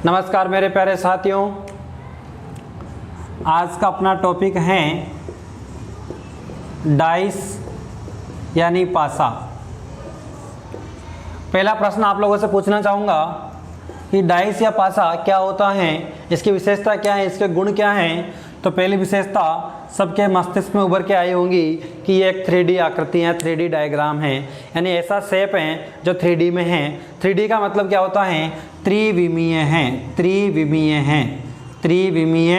नमस्कार मेरे प्यारे साथियों, आज का अपना टॉपिक है डाइस यानी पासा। पहला प्रश्न आप लोगों से पूछना चाहूँगा कि डाइस या पासा क्या होता है, इसकी विशेषता क्या है, इसके गुण क्या हैं। तो पहली विशेषता सबके मस्तिष्क में उभर के आई होंगी कि ये एक 3D आकृति है, 3D डायग्राम है, यानी ऐसा शेप है जो 3D में है। 3D का मतलब क्या होता है? त्रिविमीय हैं, त्रिविमीय हैं, त्रिविमीय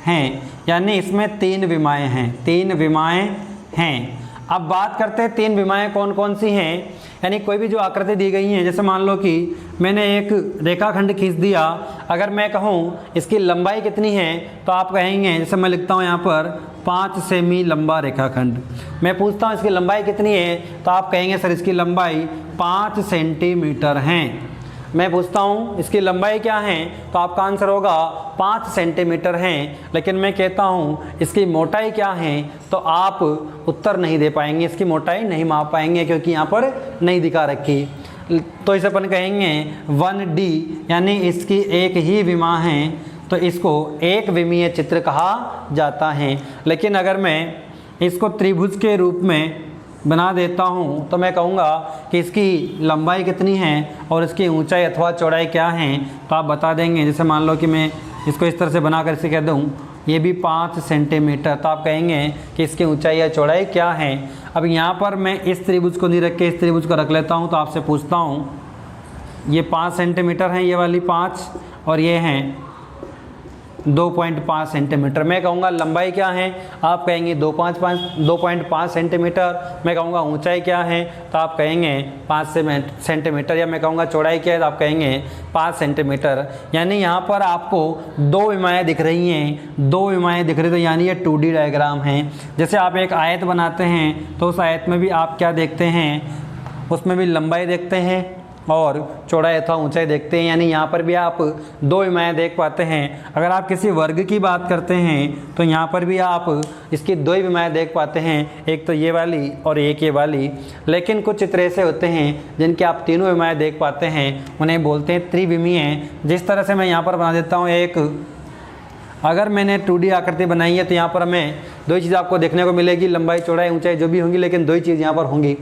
हैं, यानी इसमें 3 विमाएँ हैं, 3 विमाएँ हैं। अब बात करते हैं 3 विमाएँ कौन कौन सी हैं। यानी कोई भी जो आकृति दी गई है, जैसे मान लो कि मैंने एक रेखाखंड खींच दिया, अगर मैं कहूँ इसकी लंबाई कितनी है तो आप कहेंगे, जैसे मैं लिखता हूँ यहाँ पर 5 सेमी लंबा रेखाखंड। मैं पूछता हूँ इसकी लंबाई कितनी है तो आप कहेंगे सर इसकी लंबाई 5 सेंटीमीटर है। मैं पूछता हूँ इसकी लंबाई क्या है तो आपका आंसर होगा 5 सेंटीमीटर हैं। लेकिन मैं कहता हूँ इसकी मोटाई क्या है तो आप उत्तर नहीं दे पाएंगे, इसकी मोटाई नहीं माप पाएंगे क्योंकि यहाँ पर नहीं दिखा रखी। तो इसे अपन कहेंगे 1D, यानी इसकी एक ही विमा है तो इसको एक विमीय चित्र कहा जाता है। लेकिन अगर मैं इसको त्रिभुज के रूप में बना देता हूँ तो मैं कहूँगा कि इसकी लंबाई कितनी है और इसकी ऊंचाई अथवा चौड़ाई क्या है तो आप बता देंगे। जैसे मान लो कि मैं इसको इस तरह से बनाकर इसे कह दूँ ये भी 5 सेंटीमीटर, तो आप कहेंगे कि इसकी ऊंचाई या चौड़ाई क्या है। अब यहाँ पर मैं इस त्रिभुज को नहीं रख के इस त्रिभुज को रख लेता हूँ तो आपसे पूछता हूँ ये 5 सेंटीमीटर हैं, ये वाली 5 और ये हैं 2.5 सेंटीमीटर। मैं कहूँगा लंबाई क्या है, आप कहेंगे 2.5 सेंटीमीटर। मैं कहूँगा ऊंचाई क्या है तो आप कहेंगे 5 सेंटीमीटर, या मैं कहूँगा चौड़ाई क्या है तो आप कहेंगे 5 सेंटीमीटर। यानी यहाँ पर आपको 2 विमाएँ दिख रही हैं, 2 विमाएँ दिख रही, तो यानी ये 2D डायग्राम है। जैसे आप एक आयत बनाते हैं तो उस आयत में भी आप क्या देखते हैं, उसमें भी लंबाई देखते हैं और चौड़ाई अथवा ऊंचाई देखते हैं, यानी यहाँ पर भी आप 2 विमाएँ देख पाते हैं। अगर आप किसी वर्ग की बात करते हैं तो यहाँ पर भी आप इसकी 2 विमाएँ देख पाते हैं, एक तो ये वाली और एक ये वाली। लेकिन कुछ चित्र ऐसे होते हैं जिनके आप तीनों विमाएँ देख पाते हैं, उन्हें बोलते हैं त्रिविमीय। जिस तरह से मैं यहाँ पर बना देता हूँ एक, अगर मैंने 2D आकृति बनाई है तो यहाँ पर हमें 2 ही चीज़ आपको देखने को मिलेगी, लंबाई चौड़ाई ऊंचाई जो भी होंगी, लेकिन 2 ही चीज़ यहाँ पर होंगी।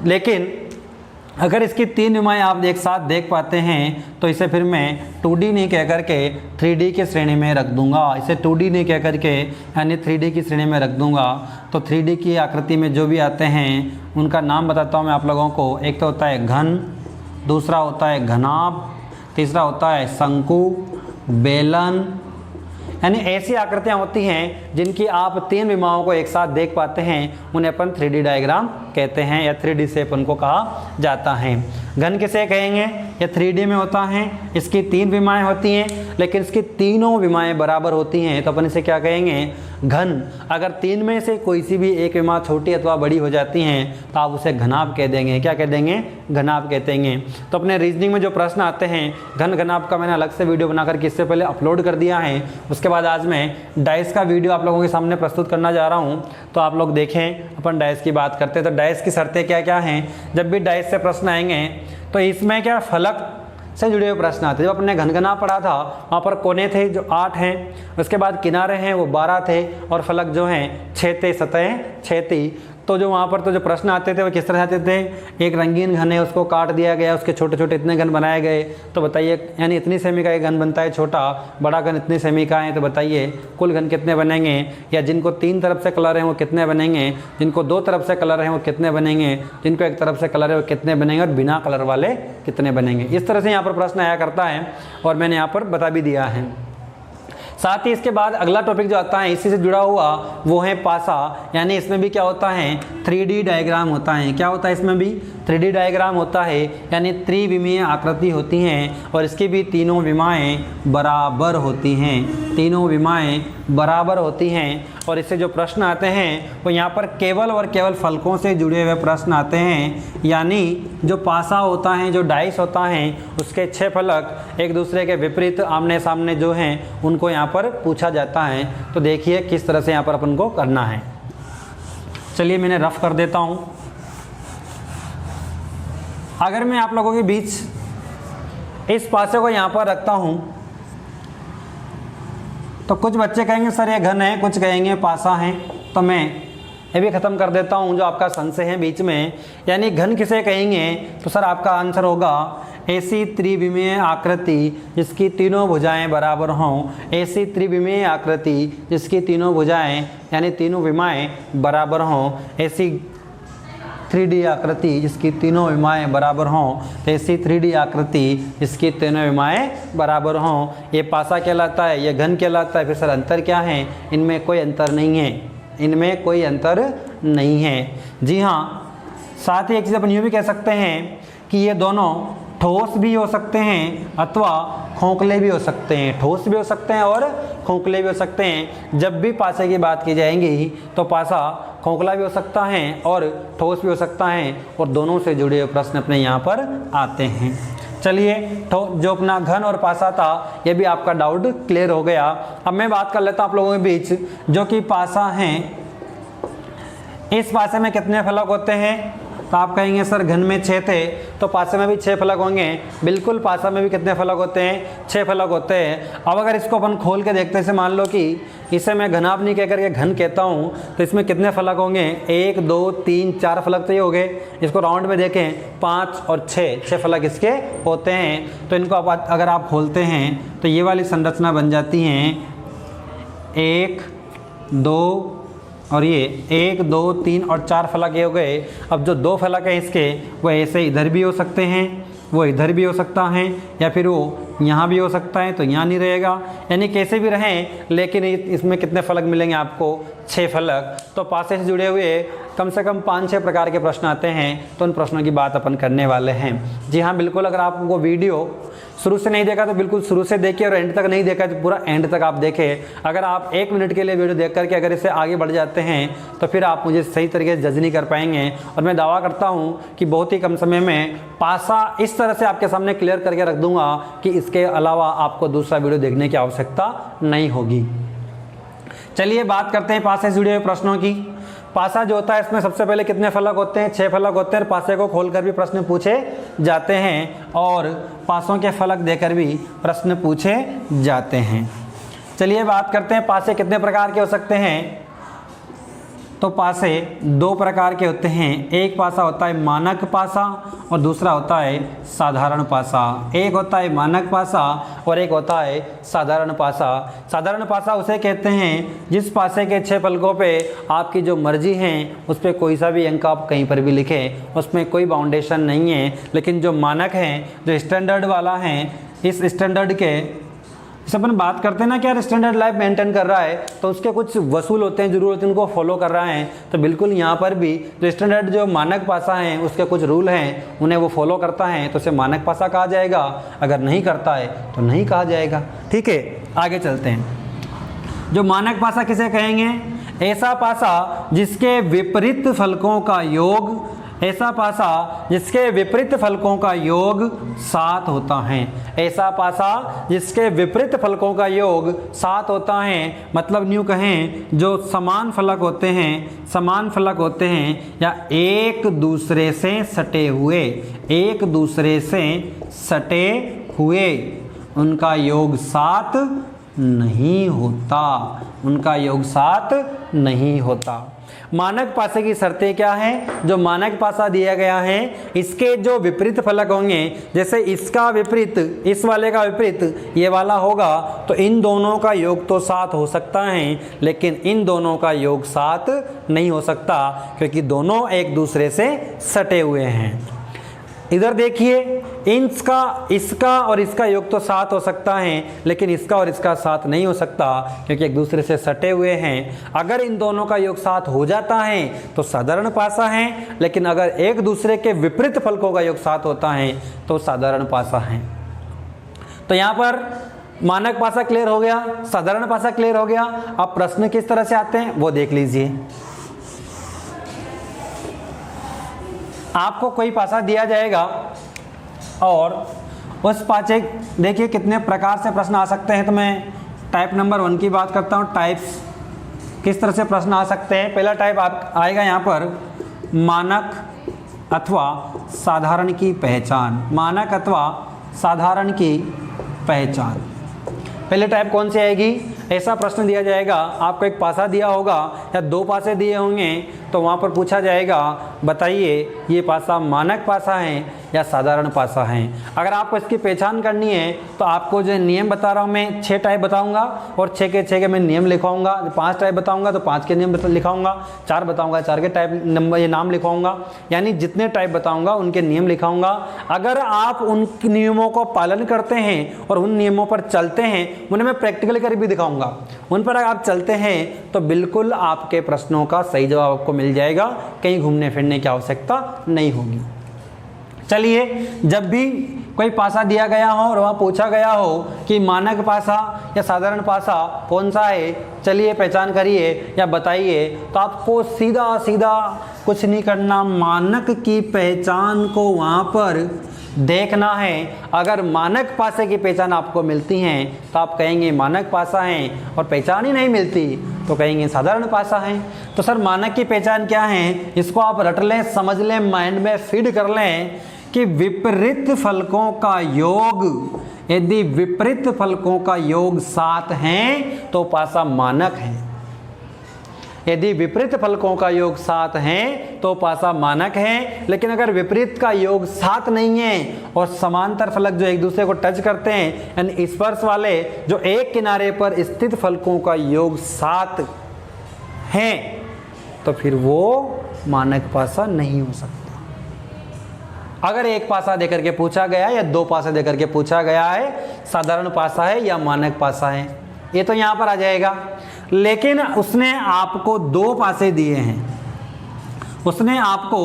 लेकिन अगर इसकी 3 विमाएँ आप एक साथ देख पाते हैं तो इसे फिर मैं 2D नहीं कह करके 3D की श्रेणी में रख दूंगा। इसे 2D नहीं कह करके यानी 3D की श्रेणी में रख दूंगा। तो 3D की आकृति में जो भी आते हैं उनका नाम बताता हूँ मैं आप लोगों को। एक तो होता है घन, दूसरा होता है घनाभ, तीसरा होता है शंकु, बेलन, यानी ऐसी आकृतियाँ होती हैं जिनकी आप 3 विमाओं को एक साथ देख पाते हैं, उन्हें अपन 3D डायग्राम कहते हैं या 3D शेप उनको कहा जाता है। घन किसे कहेंगे? ये 3D में होता है, इसकी 3 विमाएँ होती हैं लेकिन इसकी तीनों विमाएँ बराबर होती हैं तो अपन इसे क्या कहेंगे? घन। अगर 3 में से कोई सी भी एक विमा छोटी अथवा बड़ी हो जाती हैं तो आप उसे घनाभ कह देंगे। क्या कह देंगे? घनाभ कहते हैं। तो अपने रीजनिंग में जो प्रश्न आते हैं घन घनाभ का मैंने अलग से वीडियो बनाकर इससे पहले अपलोड कर दिया है। उसके बाद आज मैं डाइस का वीडियो आप लोगों के सामने प्रस्तुत करना जा रहा हूँ, तो आप लोग देखें। अपन डाइस की बात करते हैं तो डाइस की शर्तें क्या क्या हैं। जब भी डाइस से प्रश्न आएंगे तो इसमें क्या फलक से जुड़े हुए प्रश्न आते हैं। जब अपने घनघना पढ़ा था वहाँ पर कोने थे जो 8 हैं, उसके बाद किनारे हैं वो 12 थे और फलक जो हैं 6 थे, सतह 6 थी। तो जो वहाँ पर तो जो प्रश्न आते थे वो किस तरह आते थे? एक रंगीन घन है उसको काट दिया गया, उसके छोटे छोटे इतने घन बनाए गए, तो बताइए यानी इतनी सेमी का एक घन बनता है छोटा, बड़ा घन इतनी सेमी का है, तो बताइए कुल घन कितने बनेंगे? या जिनको 3 तरफ से कलर हैं वो कितने बनेंगे, जिनको 2 तरफ से कलर हैं वो कितने बनेंगे, जिनको 1 तरफ से कलर है वो कितने बनेंगे, और बिना कलर वाले कितने बनेंगे। इस तरह से यहाँ पर प्रश्न आया करता है और मैंने यहाँ पर बता भी दिया है। साथ ही इसके बाद अगला टॉपिक जो आता है इसी से जुड़ा हुआ वो है पासा, यानी इसमें भी क्या होता है? 3D डायग्राम होता है। क्या होता है इसमें भी? 3D डायग्राम होता है, यानी त्रिविमीय आकृति होती हैं और इसकी भी तीनों विमाएँ बराबर होती हैं, तीनों विमाएँ बराबर होती हैं। और इससे जो प्रश्न आते हैं वो यहाँ पर केवल और केवल फलकों से जुड़े हुए प्रश्न आते हैं, यानी जो पासा होता है, जो डाइस होता है, उसके 6 फलक एक दूसरे के विपरीत आमने सामने जो हैं उनको यहाँ पर पूछा जाता है। तो देखिए किस तरह से यहाँ पर अपन को करना है। चलिए मैंने रफ कर देता हूँ। अगर मैं आप लोगों के बीच इस पासे को यहाँ पर रखता हूँ तो कुछ बच्चे कहेंगे सर ये घन है, कुछ कहेंगे पासा है, तो मैं ये भी ख़त्म कर देता हूँ जो आपका संशय है बीच में। यानी घन किसे कहेंगे, तो सर आपका आंसर होगा ऐसी त्रिविमीय आकृति जिसकी तीनों भुजाएं बराबर हों, ऐसी त्रिविमीय आकृति जिसकी तीनों भुजाएं यानी तीनों विमाएं बराबर हों, ऐसी 3D आकृति जिसकी तीनों विमाएं बराबर हों, ऐसी 3D आकृति जिसकी तीनों विमाएं बराबर हों। ये पासा कहलाता है, ये घन कहलाता है। फिर सर अंतर क्या है, इनमें कोई अंतर नहीं है, इनमें कोई अंतर नहीं है। जी हाँ, साथ ही एक चीज़ अपन यूँ भी कह सकते हैं कि ये दोनों ठोस भी हो सकते हैं अथवा खोखले भी हो सकते हैं, ठोस भी हो सकते हैं और खोखले भी हो सकते हैं। जब भी पासे की बात की जाएगी तो पासा खोखला भी हो सकता है और ठोस भी हो सकता है, और दोनों से जुड़े हुए प्रश्न अपने यहाँ पर आते हैं। चलिए, जो अपना घन और पासा था ये भी आपका डाउट क्लियर हो गया। अब मैं बात कर लेता हूँ आप लोगों के बीच, जो कि पासा हैं, इस पासे में कितने फलक होते हैं, तो आप कहेंगे सर घन में 6 थे तो पासे में भी 6 फलक होंगे। बिल्कुल, पासा में भी कितने फलक होते हैं, 6 फलक होते हैं। अब अगर इसको अपन खोल के देखते हैं, से मान लो कि इसे मैं घनाभ कह करके घन कहता हूँ, तो इसमें कितने फलक होंगे, 1 2 3 4 फलक तो ये हो गए। इसको राउंड में देखें 5 और 6 फलक इसके होते हैं। तो इनको अगर आप खोलते हैं तो ये वाली संरचना बन जाती हैं 1 2 और ये 1 2 3 और 4 फलक ये हो गए। अब जो 2 फलक हैं इसके, वो ऐसे इधर भी हो सकते हैं, वो इधर भी हो सकता है, या फिर वो यहाँ भी हो सकता है, तो यहाँ नहीं रहेगा। यानी कैसे भी रहें, लेकिन इसमें कितने फलक मिलेंगे आपको, 6 फलक। तो पासे से जुड़े हुए कम से कम 5-6 प्रकार के प्रश्न आते हैं, तो उन प्रश्नों की बात अपन करने वाले हैं। जी हाँ, बिल्कुल। अगर आपको वीडियो शुरू से नहीं देखा तो बिल्कुल शुरू से देखिए, और एंड तक नहीं देखा तो पूरा एंड तक आप देखें। अगर आप 1 मिनट के लिए वीडियो देख करके अगर इससे आगे बढ़ जाते हैं तो फिर आप मुझे सही तरीके से जज नहीं कर पाएंगे। और मैं दावा करता हूँ कि बहुत ही कम समय में पासा इस तरह से आपके सामने क्लियर करके रख दूंगा कि इसके अलावा आपको दूसरा वीडियो देखने की आवश्यकता नहीं होगी। चलिए बात करते हैं पासे से जुड़े हुए प्रश्नों की। पासा जो होता है इसमें सबसे पहले कितने फलक होते हैं, 6 फलक होते हैं। पासे को खोलकर भी प्रश्न पूछे जाते हैं और पासों के फलक देकर भी प्रश्न पूछे जाते हैं। चलिए बात करते हैं पासे कितने प्रकार के हो सकते हैं। तो पासे 2 प्रकार के होते हैं। एक पासा होता है मानक पासा और दूसरा होता है साधारण पासा। एक होता है मानक पासा और एक होता है साधारण पासा। साधारण पासा उसे कहते हैं जिस पासे के 6 फलकों पे आपकी जो मर्जी है उस पर कोई सा भी अंक आप कहीं पर भी लिखें, उसमें कोई बाउंडेशन नहीं है। लेकिन जो मानक है, जो स्टैंडर्ड वाला है, इस स्टैंडर्ड के जैसे अपन बात करते हैं ना कि यार स्टैंडर्ड लाइफ मेंटेन कर रहा है तो उसके कुछ वसूल होते हैं, जरूर होते हैं, उनको फॉलो कर रहा है। तो बिल्कुल यहाँ पर भी जो स्टैंडर्ड जो मानक पासा है उसके कुछ रूल हैं, उन्हें वो फॉलो करता है तो उसे मानक पासा कहा जाएगा। अगर नहीं करता है तो नहीं कहा जाएगा। ठीक है, आगे चलते हैं। जो मानक पासा किसे कहेंगे, ऐसा पासा जिसके विपरीत फलकों का योग, ऐसा पासा जिसके विपरीत फलकों का योग 7 होता है। ऐसा पासा जिसके विपरीत फलकों का योग 7 होता है। मतलब न्यू कहें जो समान फलक होते हैं, समान फलक होते हैं या एक दूसरे से सटे हुए, एक दूसरे से सटे हुए, उनका योग 7 नहीं होता, उनका योग 7 नहीं होता। मानक पासे की शर्तें क्या हैं, जो मानक पासा दिया गया है इसके जो विपरीत फलक होंगे, जैसे इसका विपरीत, इस वाले का विपरीत ये वाला होगा, तो इन दोनों का योग तो 7 हो सकता है, लेकिन इन दोनों का योग 7 नहीं हो सकता क्योंकि दोनों एक दूसरे से सटे हुए हैं। इधर देखिए, इसका और इसका योग तो 7 हो सकता है, लेकिन इसका और इसका 7 नहीं हो सकता क्योंकि एक दूसरे से सटे हुए हैं। अगर इन दोनों का योग 7 हो जाता है तो साधारण पासा है, लेकिन अगर एक दूसरे के विपरीत फलकों का योग 7 होता है तो साधारण पासा है। तो यहाँ पर मानक पासा क्लियर हो गया, साधारण पासा क्लियर हो गया। अब प्रश्न किस तरह से आते हैं वो देख लीजिए। आपको कोई पासा दिया जाएगा और उस पासे देखिए कितने प्रकार से प्रश्न आ सकते हैं। तो मैं टाइप नंबर 1 की बात करता हूँ। टाइप्स किस तरह से प्रश्न आ सकते हैं। पहला टाइप आएगा यहाँ पर मानक अथवा साधारण की पहचान। मानक अथवा साधारण की पहचान पहले टाइप कौन सी आएगी। ऐसा प्रश्न दिया जाएगा, आपको एक पासा दिया होगा या 2 पासे दिए होंगे, तो वहाँ पर पूछा जाएगा बताइए ये पासा मानक पासा है या साधारण पासा है। अगर आपको इसकी पहचान करनी है तो आपको जो नियम बता रहा हूँ मैं 6 टाइप बताऊँगा और 6 के मैं नियम लिखवाऊँगा। 5 टाइप बताऊँगा तो 5 के नियम लिखाऊँगा, 4 बताऊँगा 4 के टाइप नंबर ये नाम लिखवाऊँगा। यानी जितने टाइप बताऊँगा उनके नियम लिखाऊँगा। अगर आप उन नियमों को पालन करते हैं और उन नियमों पर चलते हैं, उन्हें मैं प्रैक्टिकल कर भी दिखाऊँगा, उन पर अगर आप चलते हैं तो बिल्कुल आपके प्रश्नों का सही जवाब आपको मिल जाएगा, कहीं घूमने फिरने की आवश्यकता नहीं होगी। चलिए, जब भी कोई पासा दिया गया हो और वहाँ पूछा गया हो कि मानक पासा या साधारण पासा कौन सा है, चलिए पहचान करिए या बताइए, तो आपको सीधा सीधा कुछ नहीं करना, मानक की पहचान को वहाँ पर देखना है। अगर मानक पासे की पहचान आपको मिलती है तो आप कहेंगे मानक पासा है, और पहचान ही नहीं मिलती तो कहेंगे साधारण पासा है। तो सर मानक की पहचान क्या है, इसको आप रट लें, समझ लें, माइंड में फीड कर लें कि विपरीत फलकों का योग, यदि विपरीत फलकों का योग 7 है तो पासा मानक है। यदि विपरीत फलकों का योग 7 है तो पासा मानक है। लेकिन अगर विपरीत का योग 7 नहीं है और समांतर फलक जो एक दूसरे को टच करते हैं, यानी स्पर्श वाले जो एक किनारे पर स्थित फलकों का योग 7 है, तो फिर वो मानक पासा नहीं हो सकता। अगर एक पासा देकर के पूछा गया है या 2 पासा देकर के पूछा गया है, साधारण पासा है या मानक पासा है, ये तो यहाँ पर आ जाएगा। लेकिन उसने आपको 2 पासे दिए हैं, उसने आपको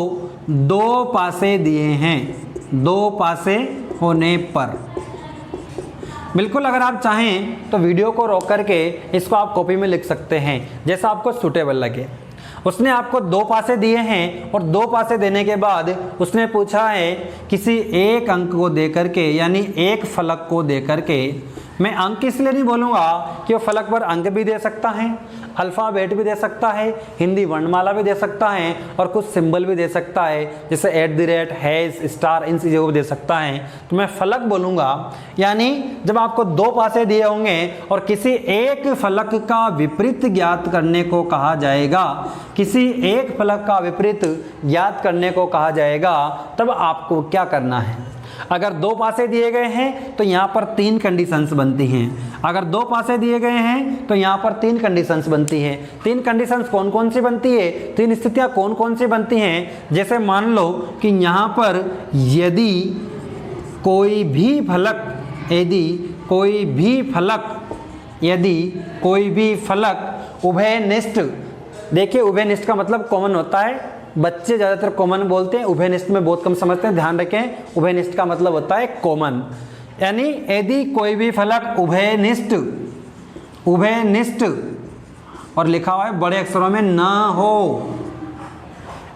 2 पासे दिए हैं। 2 पासे होने पर बिल्कुल अगर आप चाहें तो वीडियो को रोक करके इसको आप कॉपी में लिख सकते हैं, जैसा आपको सूटेबल लगे। उसने आपको 2 पासे दिए हैं और 2 पासे देने के बाद उसने पूछा है किसी एक अंक को देकर के, यानी एक फलक को देकर के, मैं अंक इसलिए नहीं बोलूँगा कि वो फलक पर अंक भी दे सकता है, अल्फ़ाबेट भी दे सकता है, हिंदी वर्णमाला भी दे सकता है और कुछ सिंबल भी दे सकता है, जैसे @ हैश स्टार, इन चीज़ों को दे सकता है। तो मैं फलक बोलूँगा। यानी जब आपको 2 पासे दिए होंगे और किसी एक फलक का विपरीत ज्ञात करने को कहा जाएगा, किसी एक फलक का विपरीत ज्ञात करने को कहा जाएगा, तब आपको क्या करना है। अगर 2 पासे दिए गए हैं तो यहाँ पर 3 कंडीशंस बनती हैं। अगर 2 पासे दिए गए हैं तो यहाँ पर 3 कंडीशंस बनती हैं। 3 कंडीशंस कौन कौन सी बनती है, 3 स्थितियाँ कौन कौन सी बनती हैं। जैसे मान लो कि यहाँ पर यदि कोई भी फलक उभयनिष्ठ, देखिए उभयनिष्ठ का मतलब कॉमन होता है, बच्चे ज़्यादातर कॉमन बोलते हैं, उभयनिष्ठ में बहुत कम समझते हैं, ध्यान रखें। उभयनिष्ठ का मतलब होता है कॉमन, यानी यदि कोई भी फलक उभयनिष्ठ और लिखा हुआ है बड़े अक्षरों में ना हो।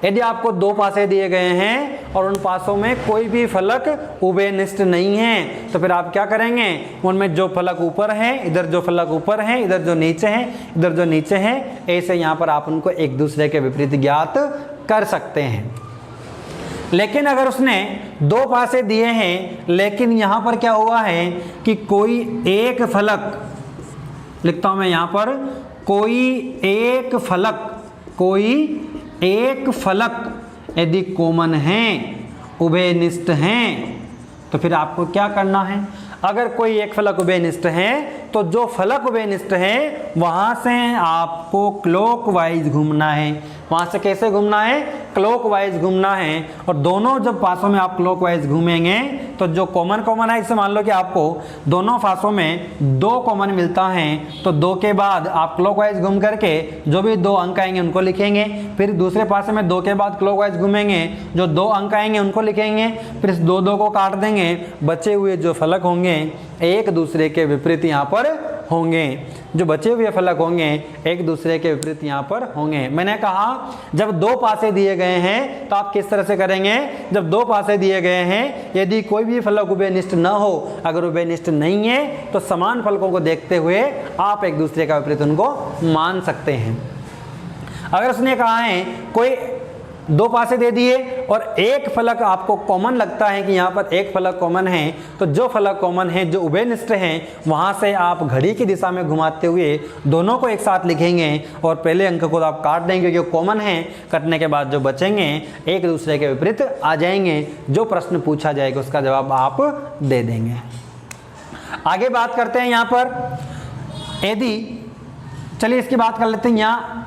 यदि आपको 2 पासे दिए गए हैं और उन पासों में कोई भी फलक उभयनिष्ठ नहीं है, तो फिर आप क्या करेंगे, उनमें जो फलक ऊपर है, इधर जो फलक ऊपर है, इधर जो नीचे है, इधर जो नीचे है, ऐसे यहाँ पर आप उनको एक दूसरे के विपरीत ज्ञात कर सकते हैं। लेकिन अगर उसने 2 पासे दिए हैं, लेकिन यहाँ पर क्या हुआ है कि कोई एक फलक, लिखता हूँ मैं यहाँ पर, कोई एक फलक यदि कॉमन है, उभयनिष्ठ हैं, तो फिर आपको क्या करना है। अगर कोई एक फलक उभयनिष्ठ है तो जो फलक उभयनिष्ठ है वहाँ से आपको क्लॉकवाइज घूमना है। वहाँ से कैसे घूमना है, क्लॉकवाइज घूमना है, और दोनों जब पासों में आप क्लॉकवाइज घूमेंगे तो जो कॉमन है, इससे मान लो कि आपको दोनों पासों में 2 कॉमन मिलता है, तो 2 के बाद आप क्लॉकवाइज घूम करके जो भी 2 अंक आएंगे उनको लिखेंगे, फिर दूसरे पासे में 2 के बाद क्लॉकवाइज घूमेंगे, जो 2 अंक आएंगे उनको लिखेंगे, फिर इस 2 को काट देंगे, बचे हुए जो फलक होंगे एक दूसरे के विपरीत यहाँ पर होंगे, जो बचे हुए फलक होंगे एक दूसरे के विपरीत यहाँ पर होंगे। मैंने कहा जब 2 पासे दिए गए हैं तो आप किस तरह से करेंगे, जब 2 पासे दिए गए हैं यदि कोई भी फलक उभयनिष्ठ न हो, अगर उभयनिष्ठ नहीं है तो समान फलकों को देखते हुए आप एक दूसरे का विपरीत उनको मान सकते हैं। अगर उसने कहा है कोई 2 पासे दे दिए और एक फलक आपको कॉमन लगता है कि यहाँ पर एक फलक कॉमन है, तो जो फलक कॉमन है जो उभयनिष्ठ हैं वहाँ से आप घड़ी की दिशा में घुमाते हुए दोनों को एक साथ लिखेंगे और पहले अंक को आप काट देंगे क्योंकि कॉमन है, कटने के बाद जो बचेंगे एक दूसरे के विपरीत आ जाएंगे, जो प्रश्न पूछा जाएगा उसका जवाब आप दे देंगे। आगे बात करते हैं यहाँ पर यदि, चलिए इसकी बात कर लेते हैं यहाँ,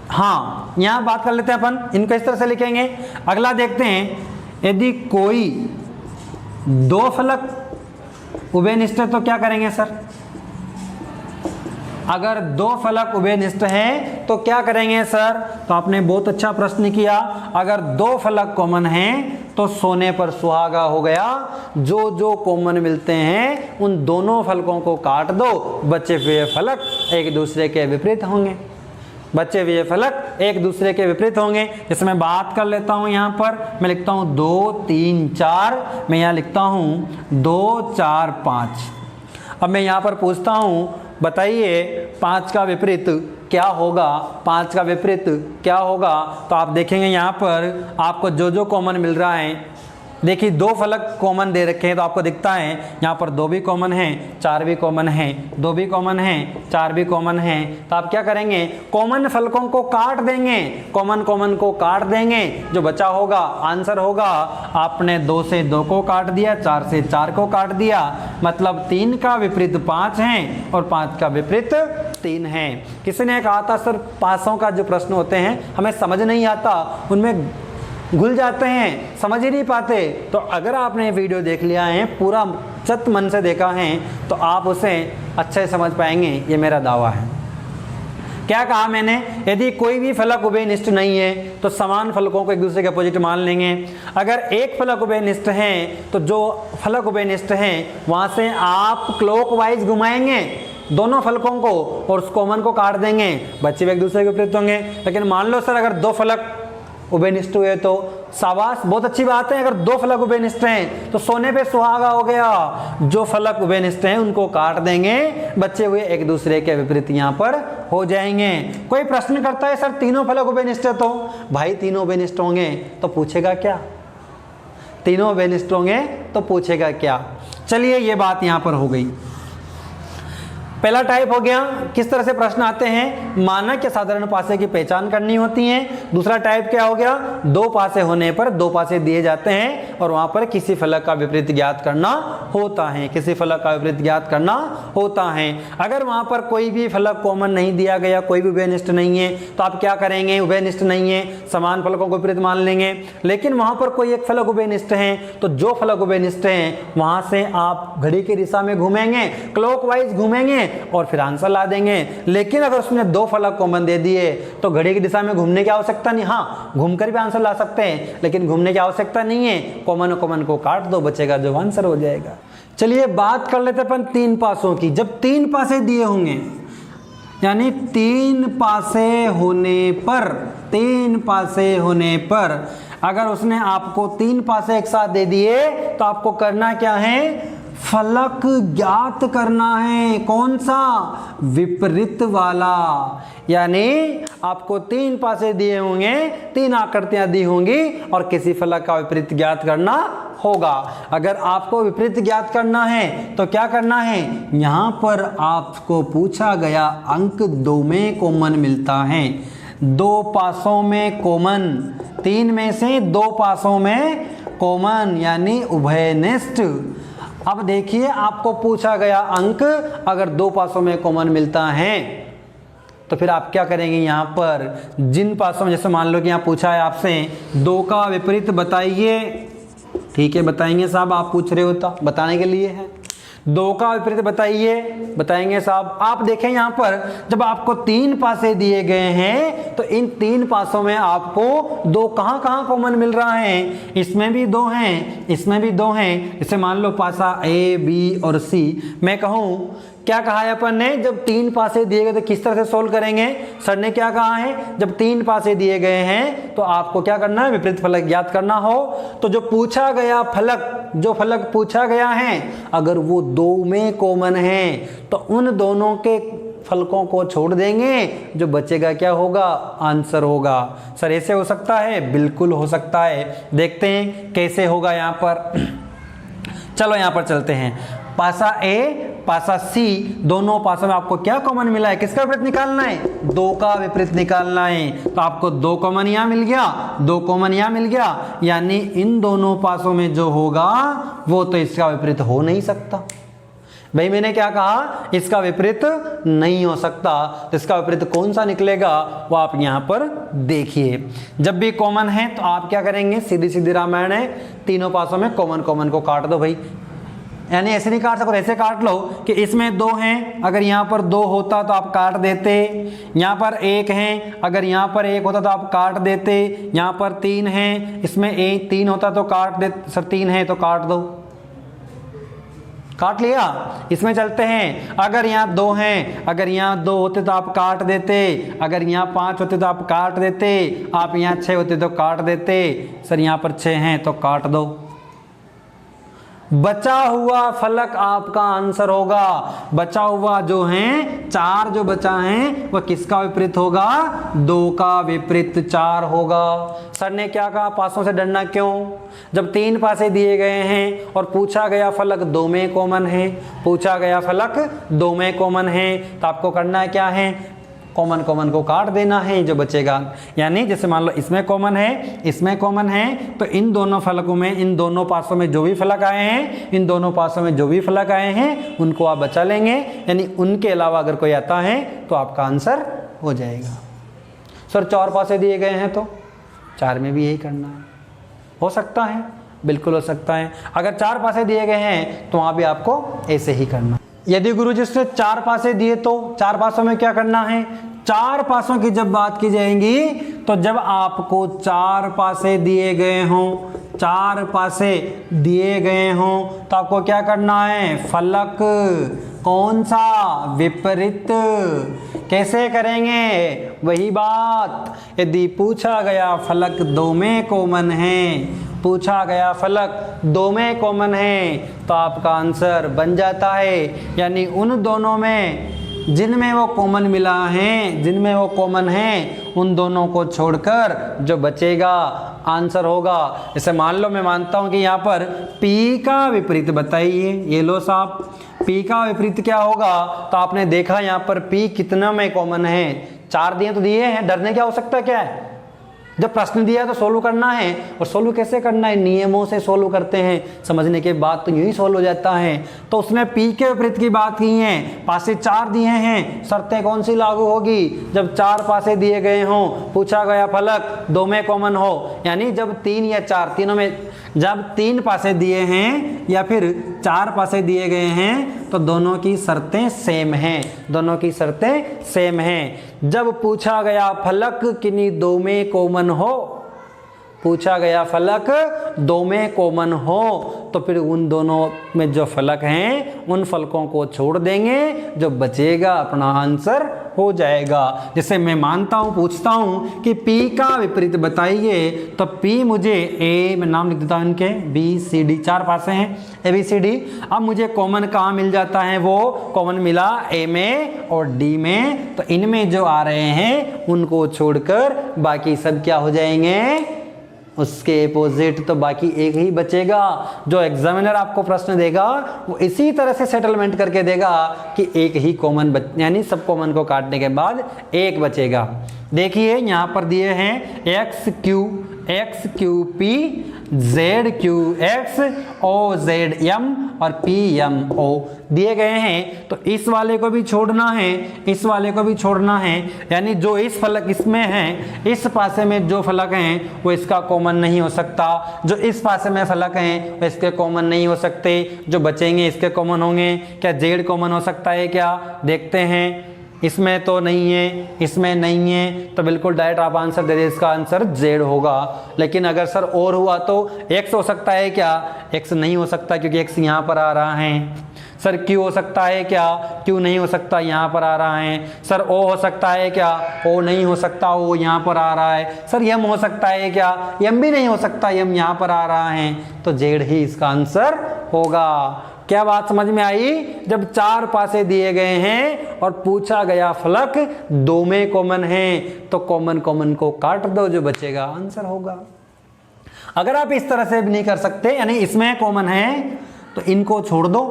हाँ यहाँ बात कर लेते हैं अपन, इनको इस तरह से लिखेंगे। अगला देखते हैं यदि कोई 2 फलक उभयनिष्ठ है तो क्या करेंगे सर, अगर 2 फलक उभयनिष्ठ हैं तो क्या करेंगे सर, तो आपने बहुत अच्छा प्रश्न किया। अगर 2 फलक कॉमन हैं तो सोने पर सुहागा हो गया, जो जो कॉमन मिलते हैं उन दोनों फलकों को काट दो, बचे हुए फलक एक दूसरे के विपरीत होंगे, बचे हुए फलक एक दूसरे के विपरीत होंगे। जैसे मैं बात कर लेता हूं, यहाँ पर मैं लिखता हूं 2 3 4, मैं यहाँ लिखता हूं 2 4 5। अब मैं यहाँ पर पूछता हूं बताइए 5 का विपरीत क्या होगा, 5 का विपरीत क्या होगा, तो आप देखेंगे यहाँ पर आपको जो जो कॉमन मिल रहा है, देखिए 2 फलक कॉमन दे रखे हैं तो आपको दिखता है यहाँ पर 2 भी कॉमन है, 4 भी कॉमन है, 2 भी कॉमन है, 4 भी कॉमन है, तो आप क्या करेंगे कॉमन फलकों को काट देंगे, कॉमन को काट देंगे, जो बचा होगा आंसर होगा, आपने 2 से 2 को काट दिया, 4 से 4 को काट दिया, मतलब 3 का विपरीत 5 है और 5 का विपरीत 3 है। किसी ने कहा था सर पासों का जो प्रश्न होते हैं हमें समझ नहीं आता, उनमें घुल जाते हैं, समझ ही नहीं पाते, तो अगर आपने वीडियो देख लिया है, पूरा चत मन से देखा है, तो आप उसे अच्छे समझ पाएंगे, ये मेरा दावा है। क्या कहा मैंने, यदि कोई भी फलक उभयनिष्ठ नहीं है तो समान फलकों को एक दूसरे के अपोजिट मान लेंगे। अगर एक फलक उभयनिष्ठ है तो जो फलक उभयनिष्ठ हैं वहाँ से आप क्लॉकवाइज घुमाएंगे दोनों फलकों को और उस कॉमन को काट देंगे, बच्चे एक दूसरे के विपरीत होंगे। लेकिन मान लो सर अगर 2 फलक उभयनिष्ठ हुए तो शाबाश, बहुत अच्छी बात है। अगर 2 फलक उभयनिष्ठ हैं तो सोने पे सुहागा हो गया, जो फलक उभयनिष्ठ हैं उनको काट देंगे, बच्चे हुए एक दूसरे के विपरीत यहाँ पर हो जाएंगे। कोई प्रश्न करता है सर तीनों फलक उभयनिष्ठ है, तो भाई तीनों उभयनिष्ठ होंगे तो पूछेगा क्या, तीनों उभयनिष्ठ होंगे तो पूछेगा क्या। चलिए ये बात यहाँ पर हो गई। पहला टाइप हो गया, किस तरह से प्रश्न आते हैं, मानक या साधारण पासे की पहचान करनी होती है। दूसरा टाइप क्या हो गया, 2 पासे होने पर 2 पासे दिए जाते हैं और वहां पर किसी फलक का विपरीत ज्ञात करना होता है, किसी फलक का विपरीत ज्ञात करना होता है। अगर वहां पर कोई भी फलक कॉमन नहीं दिया गया, कोई भी उभयनिष्ठ नहीं है, तो आप क्या करेंगे, उभयनिष्ठ नहीं है समान फलकों को विपरीत मान लेंगे। लेकिन वहां पर कोई एक फलक उभयनिष्ठ है तो जो फलक उभयनिष्ठ है वहां से आप घड़ी की दिशा में घूमेंगे, क्लॉकवाइज घूमेंगे और फिर आंसर ला देंगे। लेकिन अगर उसने 2 फलक कॉमन दे दिए तो घड़ी की दिशा में घूमने की आवश्यकता नहीं, हाँ घूमकर भी आंसर ला सकते हैं, लेकिन घूमने की आवश्यकता नहीं है, कॉमन को काट दो, बचेगा जो आंसर हो जाएगा। चलिए बात कर लेते अपन 3 पासों की। जब 3 पासे दिए होंगे, यानी 3 पासे होने पर, 3 पासे होने पर अगर उसने आपको 3 पासे एक साथ दे दिए तो आपको करना क्या है, फलक ज्ञात करना है। कौन सा, विपरीत वाला। यानी आपको 3 पासे दिए होंगे, 3 आकृतियां दी होंगी और किसी फलक का विपरीत ज्ञात करना होगा। अगर आपको विपरीत ज्ञात करना है तो क्या करना है, यहां पर आपको पूछा गया अंक 2 में कॉमन मिलता है, 2 पासों में कॉमन, 3 में से 2 पासों में कॉमन यानी उभयनिष्ठ। अब देखिए आपको पूछा गया अंक अगर 2 पासों में कॉमन मिलता है तो फिर आप क्या करेंगे यहाँ पर जिन पासों में, जैसे मान लो कि यहाँ पूछा है आपसे 2 का विपरीत बताइए, ठीक है बताएंगे साहब, आप पूछ रहे होता बताने के लिए है। 2 का विपरीत बताइए, बताएंगे साहब। आप देखें यहाँ पर जब आपको 3 पासे दिए गए हैं तो इन 3 पासों में आपको 2 कहाँ कहाँ कॉमन मिल रहा है, इसमें भी 2 हैं, इसमें भी 2 हैं। जैसे मान लो पासा ए, बी और सी, मैं कहूँ क्या कहा है अपन ने, जब 3 पासे दिए गए तो किस तरह से सोल्व करेंगे। सर ने क्या कहा है, जब 3 पासे दिए गए हैं तो आपको क्या करना है, विपरीत फलक ज्ञात करना हो तो जो पूछा गया फलक, जो फलक पूछा गया है अगर वो 2 में कॉमन है तो उन दोनों के फलकों को छोड़ देंगे, जो बचेगा क्या होगा, आंसर होगा। सर ऐसे हो सकता है, बिल्कुल हो सकता है। देखते हैं कैसे होगा यहाँ पर। चलो यहाँ पर चलते हैं। पासा ए, पासा सी, दोनों पासों में आपको क्या कॉमन मिला है, किसका विपरीत निकालना है, 2 का विपरीत निकालना है। तो आपको 2 कॉमन यहाँ मिल गया, 2 कॉमन यहाँ मिल गया, यानी इन दोनों पासों में जो होगा वो तो इसका विपरीत हो नहीं सकता। भाई मैंने क्या कहा, इसका विपरीत नहीं हो सकता। तो इसका विपरीत कौन सा निकलेगा वो आप यहाँ पर देखिए। जब भी कॉमन है तो आप क्या करेंगे, सीधी सीधी रामायण है, तीनों पासों में कॉमन कॉमन को काट दो भाई। यानी ऐसे नहीं काट सको, ऐसे काट लो कि इसमें 2 हैं, अगर यहाँ पर 2 होता तो आप काट देते। यहाँ पर 1 है, अगर यहाँ पर 1 होता तो आप काट देते। यहाँ पर 3 है, इसमें 3 होता तो काट दे। सर 3 है तो काट दो, काट लिया। इसमें चलते हैं, अगर यहाँ 2 हैं, अगर यहाँ 2 होते तो आप काट देते, अगर यहाँ 5 होते तो आप काट देते, आप यहाँ 6 होते तो काट देते। सर यहाँ पर 6 हैं तो काट दो। बचा हुआ फलक आपका आंसर होगा। बचा हुआ जो है 4 जो बचा है वह किसका विपरीत होगा, 2 का विपरीत 4 होगा। सर ने क्या कहा, पासों से डरना क्यों, जब 3 पासे दिए गए हैं और पूछा गया फलक 2 में कॉमन है, पूछा गया फलक 2 में कॉमन है, तो आपको करना क्या है, कॉमन कॉमन को काट देना है, जो बचेगा। यानी जैसे मान लो इसमें कॉमन है, इसमें कॉमन है, तो इन दोनों फलकों में, इन दोनों पासों में जो भी फलक आए हैं, इन दोनों पासों में जो भी फलक आए हैं उनको आप बचा लेंगे। यानी उनके अलावा अगर कोई आता है तो आपका आंसर हो जाएगा। सर 4 पासे दिए गए हैं तो 4 में भी यही करना है, हो सकता है, बिल्कुल हो सकता है। अगर 4 पासे दिए गए हैं तो वहाँ भी आपको ऐसे ही करना। यदि गुरुजी से 4 पासे दिए तो 4 पासों में क्या करना है, 4 पासों की जब बात की जाएगी तो जब आपको 4 पासे दिए गए हों, 4 पासे दिए गए हों तो आपको क्या करना है, फलक कौन सा, विपरीत। कैसे करेंगे, वही बात, यदि पूछा गया फलक 2 में कॉमन है, पूछा गया फलक 2 में कॉमन है तो आपका आंसर बन जाता है। यानी उन दोनों में जिनमें वो कॉमन मिला है, जिनमें वो कॉमन है, उन दोनों को छोड़कर जो बचेगा आंसर होगा। जैसे मान लो मैं मानता हूं कि यहाँ पर P का विपरीत बताइए, ये लो साहब, P का विपरीत क्या होगा, तो आपने देखा यहाँ पर P कितना में कॉमन है, 4 दिए तो दिए हैं, डरने क्या हो सकता है, क्या है, जब प्रश्न दिया तो सोल्व करना है। और सोल्व कैसे करना है, नियमों से सोल्व करते हैं, समझने के बाद तो यूं ही सोल्व हो जाता है। तो उसने P के विपरीत की बात की है, पासे 4 दिए हैं, शर्तें कौन सी लागू होगी, जब 4 पासे दिए गए हों, पूछा गया फलक 2 में कॉमन हो। यानी जब 3 या 4, तीनों में जब 3 पासे दिए हैं या फिर 4 पासे दिए गए हैं तो दोनों की शर्तें सेम हैं, दोनों की शर्तें सेम हैं। जब पूछा गया फलक किन्हीं 2 में कॉमन हो, पूछा गया फलक 2 में कॉमन हो तो फिर उन दोनों में जो फलक हैं उन फलकों को छोड़ देंगे, जो बचेगा अपना आंसर हो जाएगा। जैसे मैं मानता हूँ, पूछता हूँ कि P का विपरीत बताइए, तो P मुझे A, मैं नाम लिख देता हूँ इनके, B C D, 4 पासे हैं ABCD। अब मुझे कॉमन कहाँ मिल जाता है, वो कॉमन मिला A में और D में, तो इनमें जो आ रहे हैं उनको छोड़कर बाकी सब क्या हो जाएंगे, उसके अपोजिट। तो बाकी एक ही बचेगा। जो एग्जामिनर आपको प्रश्न देगा वो इसी तरह से सेटलमेंट करके देगा कि एक ही कॉमन यानी सब कॉमन को काटने के बाद एक बचेगा। देखिए यहाँ पर दिए हैं X Q X Q P, Z Q X, O Z M और पी एम ओ दिए गए हैं। तो इस वाले को भी छोड़ना है, इस वाले को भी छोड़ना है, यानी जो इस फलक इसमें है, इस पासे में जो फलक हैं वो इसका कॉमन नहीं हो सकता, जो इस पासे में फलक हैं वो इसके कॉमन नहीं हो सकते, जो बचेंगे इसके कॉमन होंगे। क्या जेड कॉमन हो सकता है क्या? देखते हैं। इसमें तो नहीं है, इसमें नहीं है, तो बिल्कुल डायरेक्ट आप आंसर दे दे, इसका आंसर जेड होगा। लेकिन अगर सर और हुआ तो एक्स हो सकता है क्या? एक्स नहीं हो सकता क्योंकि एक्स यहाँ पर आ रहा है। सर क्यू हो सकता है क्या? क्यू नहीं हो सकता, यहाँ पर आ रहा है। सर ओ हो सकता है क्या? ओ नहीं हो सकता, ओ यहाँ पर आ रहा है। सर यम हो सकता है क्या? यम भी नहीं हो सकता, यम यहाँ पर आ रहा है। तो जेड ही इसका आंसर होगा। क्या बात समझ में आई? जब 4 पासे दिए गए हैं और पूछा गया फलक 2 में कॉमन है तो कॉमन कॉमन को काट दो, जो बचेगा आंसर होगा। अगर आप इस तरह से भी नहीं कर सकते, यानी इसमें कॉमन है तो इनको छोड़ दो,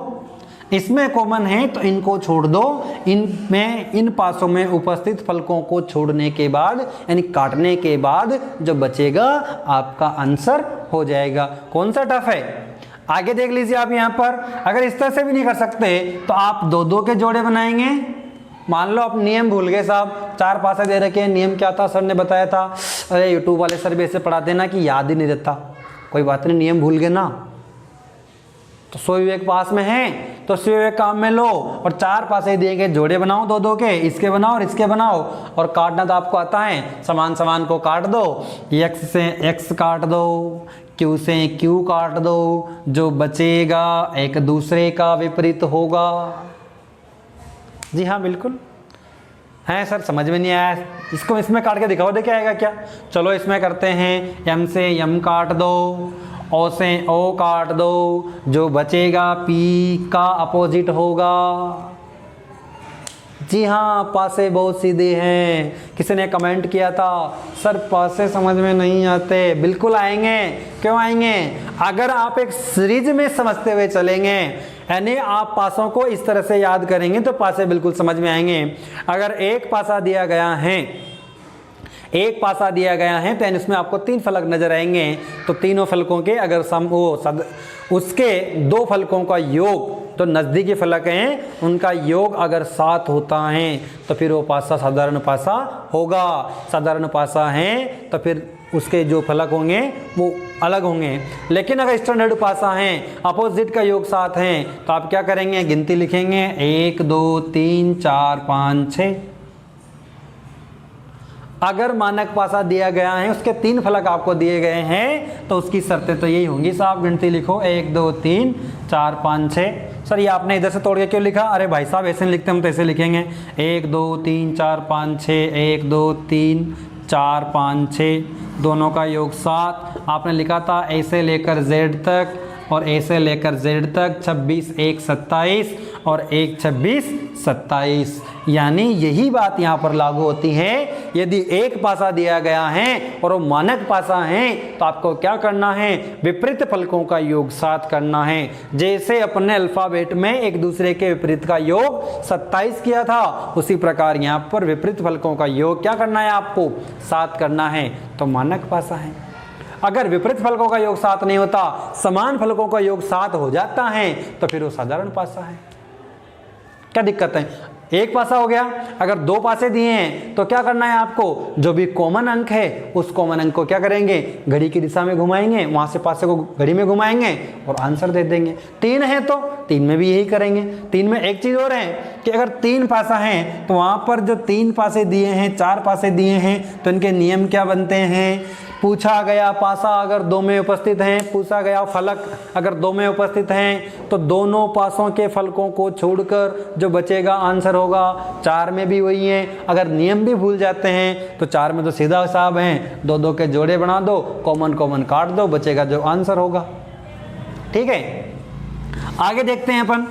इसमें कॉमन है तो इनको छोड़ दो, इनमें इन पासों में उपस्थित फलकों को छोड़ने के बाद यानी काटने के बाद जो बचेगा आपका आंसर हो जाएगा। कौन सा टफ है? आगे देख लीजिए आप यहाँ पर। अगर इस तरह से भी नहीं कर सकते तो आप 2-2 के जोड़े बनाएंगे। मान लो आप नियम भूल गए साहब, 4 पासे दे रखे हैं, नियम क्या था सर ने बताया था, अरे यूट्यूब वाले सर भी ऐसे पढ़ा देना कि याद ही नहीं रहता। कोई बात नहीं, नियम भूल गए ना, तो सो विवेक पास में है तो सो विवेक काम में लो और 4 पासे दिएंगे, जोड़े बनाओ 2-2 के, इसके बनाओ और इसके बनाओ, और काटना तो आपको आता है, समान समान को काट दो, x से x काट दो, q से q काट दो, जो बचेगा एक दूसरे का विपरीत होगा। जी हाँ बिल्कुल है सर, समझ में नहीं आया इसको, इसमें काट के दिखाओ, देखिए आएगा क्या। चलो इसमें करते हैं, m से m काट दो, ओ से ओ काट दो, जो बचेगा p का अपोजिट होगा। जी हाँ, पासे बहुत सीधे हैं। किसी ने कमेंट किया था सर पासे समझ में नहीं आते, बिल्कुल आएंगे। क्यों आएंगे? अगर आप एक सीरीज में समझते हुए चलेंगे, यानी आप पासों को इस तरह से याद करेंगे तो पासे बिल्कुल समझ में आएंगे। अगर एक पासा दिया गया है, एक पासा दिया गया है तो इसमें आपको 3 फलक नजर आएंगे, तो तीनों फलकों के अगर उसके 2 फलकों का योग, तो नज़दीकी फलक हैं उनका योग अगर 7 होता है तो फिर वो पासा साधारण पासा होगा। साधारण पासा है तो फिर उसके जो फलक होंगे वो अलग होंगे। लेकिन अगर स्टैंडर्ड पासा है, अपोजिट का योग 7 है, तो आप क्या करेंगे? गिनती लिखेंगे 1 2 3 4 5 6। अगर मानक पासा दिया गया है, उसके 3 फलक आपको दिए गए हैं, तो उसकी शर्तें तो यही होंगी साहब। गिनती लिखो 1 2 3 4 5 6। सर ये आपने इधर से तोड़ के क्यों लिखा? अरे भाई साहब ऐसे नहीं लिखते, हम तो ऐसे लिखेंगे 1 2 3 4 5 6, 1 2 3 4 5 6, दोनों का योग 7। आपने लिखा था ऐसे लेकर जेड तक और ऐसे लेकर जेड तक, 26 1 27 और 1 26 27। यानी यही बात यहाँ पर लागू होती है। यदि एक पासा दिया गया है और वो मानक पासा है तो आपको क्या करना है? विपरीत फलकों का योग 7 करना है। जैसे अपने अल्फाबेट में एक दूसरे के विपरीत का योग 27 किया था, उसी प्रकार यहाँ पर विपरीत फलकों का योग क्या करना है? आपको 7 करना है, तो मानक पासा है। अगर विपरीत फलकों का योग 7 नहीं होता, समान फलकों का योग 7 हो जाता है, तो फिर वो साधारण पासा है। क्या दिक्कत है? एक पासा हो गया। अगर 2 पासे दिए हैं तो क्या करना है आपको? जो भी कॉमन अंक है उस कॉमन अंक को क्या करेंगे? घड़ी की दिशा में घुमाएंगे, वहां से पासे को घड़ी में घुमाएंगे और आंसर दे देंगे। 3 है तो 3 में भी यही करेंगे। 3 में एक चीज और है कि अगर 3 पासा है तो वहां पर जो 3 पासे दिए हैं, 4 पासे दिए हैं, तो इनके नियम क्या बनते हैं? पूछा गया पासा अगर 2 में उपस्थित हैं, पूछा गया फलक अगर 2 में उपस्थित हैं, तो दोनों पासों के फलकों को छोड़कर जो बचेगा आंसर होगा। 4 में भी वही है। अगर नियम भी भूल जाते हैं तो 4 में तो सीधा हिसाब है, 2-2 के जोड़े बना दो, कॉमन कॉमन काट दो, बचेगा जो आंसर होगा। ठीक है, आगे देखते हैं अपन।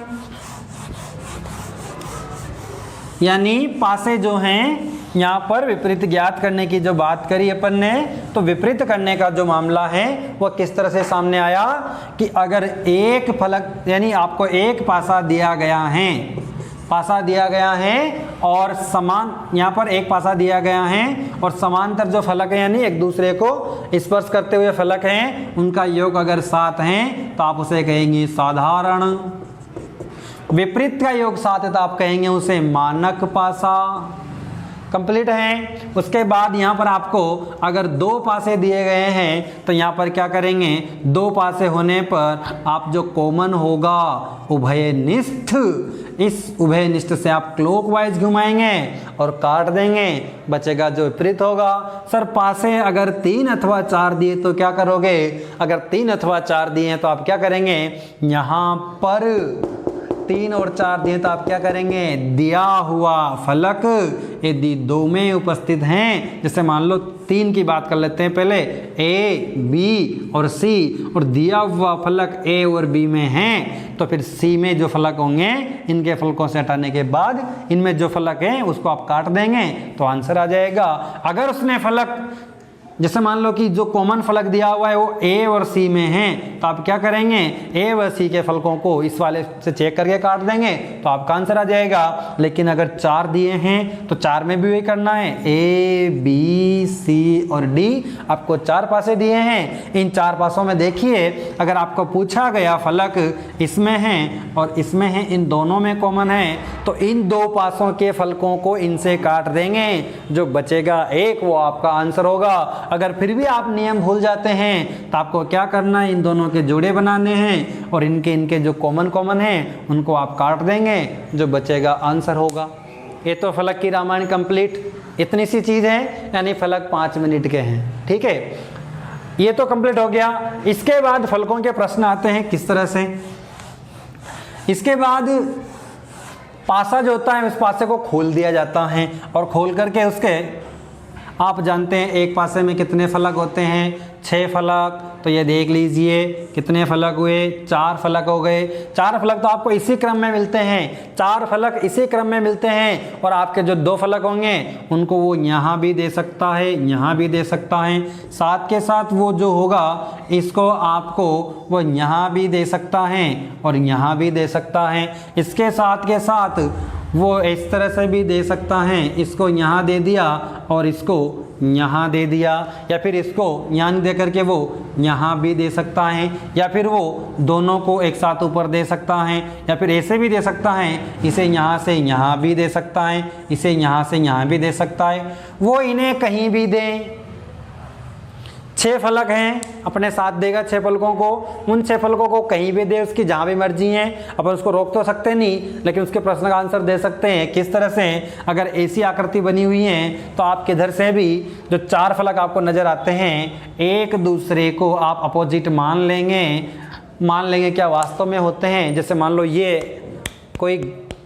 यानी पासे जो हैं यहाँ पर विपरीत ज्ञात करने की जो बात करी अपन ने, तो विपरीत करने का जो मामला है वो किस तरह से सामने आया कि अगर एक फलक यानी आपको एक पासा दिया गया है, पासा दिया गया है और समान, यहाँ पर एक पासा दिया गया है और समांतर जो फलक है यानी एक दूसरे को स्पर्श करते हुए फलक हैं, उनका योग अगर 7 है तो आप उसे कहेंगे साधारण। विपरीत का योग 7 है तो आप कहेंगे उसे मानक पासा। कंप्लीट है। उसके बाद यहाँ पर आपको अगर 2 पासे दिए गए हैं तो यहाँ पर क्या करेंगे, 2 पासे होने पर आप जो कॉमन होगा उभयनिष्ठ, इस उभयनिष्ठ से आप क्लॉकवाइज घुमाएंगे और काट देंगे, बचेगा जो विपरीत होगा। सर पासे अगर 3 अथवा 4 दिए तो क्या करोगे, अगर 3 अथवा 4 दिए हैं तो आप क्या करेंगे, यहाँ पर 3 और 4 दिए तो आप क्या करेंगे, दिया हुआ फलक यदि 2 में उपस्थित हैं, जैसे मान लो 3 की बात कर लेते हैं पहले, ए बी और सी, और दिया हुआ फलक ए और बी में हैं तो फिर सी में जो फलक होंगे इनके फलकों से हटाने के बाद इनमें जो फलक है उसको आप काट देंगे तो आंसर आ जाएगा। अगर उसने फलक, जैसे मान लो कि जो कॉमन फलक दिया हुआ है वो ए और सी में है तो आप क्या करेंगे, ए व सी के फलकों को इस वाले से चेक करके काट देंगे तो आपका आंसर आ जाएगा। लेकिन अगर 4 दिए हैं तो 4 में भी वही करना है, ए बी सी और डी, आपको 4 पासे दिए हैं। इन 4 पासों में देखिए अगर आपको पूछा गया फलक इसमें है और इसमें है, इन दोनों में कॉमन है तो इन 2 पासों के फलकों को इनसे काट देंगे, जो बचेगा 1 वो आपका आंसर होगा। अगर फिर भी आप नियम भूल जाते हैं तो आपको क्या करना है, इन दोनों के जोड़े बनाने हैं और इनके जो कॉमन हैं उनको आप काट देंगे, जो बचेगा आंसर होगा। ये तो फलक की रामायण कंप्लीट, इतनी सी चीज़ है, यानी फलक 5 मिनट के हैं। ठीक है, ये तो कंप्लीट हो गया। इसके बाद फलकों के प्रश्न आते हैं किस तरह से। इसके बाद पासा जो होता है उस पासे को खोल दिया जाता है और खोल करके उसके, आप जानते हैं एक पासे में कितने फलक होते हैं, 6 फलक, तो ये देख लीजिए कितने फलक हुए, 4 फलक हो गए। 4 फलक तो आपको इसी क्रम में मिलते हैं, 4 फलक इसी क्रम में मिलते हैं और आपके जो 2 फलक होंगे उनको वो यहाँ भी दे सकता है, यहाँ भी दे सकता है, साथ के साथ वो जो होगा इसको आपको वो यहाँ भी दे सकता है और यहाँ भी दे सकता है। इसके साथ के साथ वो इस तरह से भी दे सकता है, इसको यहाँ दे दिया और इसको यहाँ दे दिया, या फिर इसको यहाँ दे करके वो यहाँ भी दे सकता है, या फिर वो दोनों को एक साथ ऊपर दे सकता है, या फिर ऐसे भी दे सकता है, इसे यहाँ से यहाँ भी दे सकता है, इसे यहाँ से यहाँ भी दे सकता है। वो इन्हें कहीं भी दें, 6 फलक हैं अपने साथ देगा 6 फलकों को, उन 6 फलकों को कहीं भी दे, उसकी जहाँ भी मर्जी है। अपन उसको रोक तो सकते नहीं, लेकिन उसके प्रश्न का आंसर दे सकते हैं। किस तरह से, अगर ऐसी आकृति बनी हुई है तो आप किधर से भी जो 4 फलक आपको नजर आते हैं एक दूसरे को आप अपोजिट मान लेंगे क्या वास्तव में होते हैं। जैसे मान लो ये कोई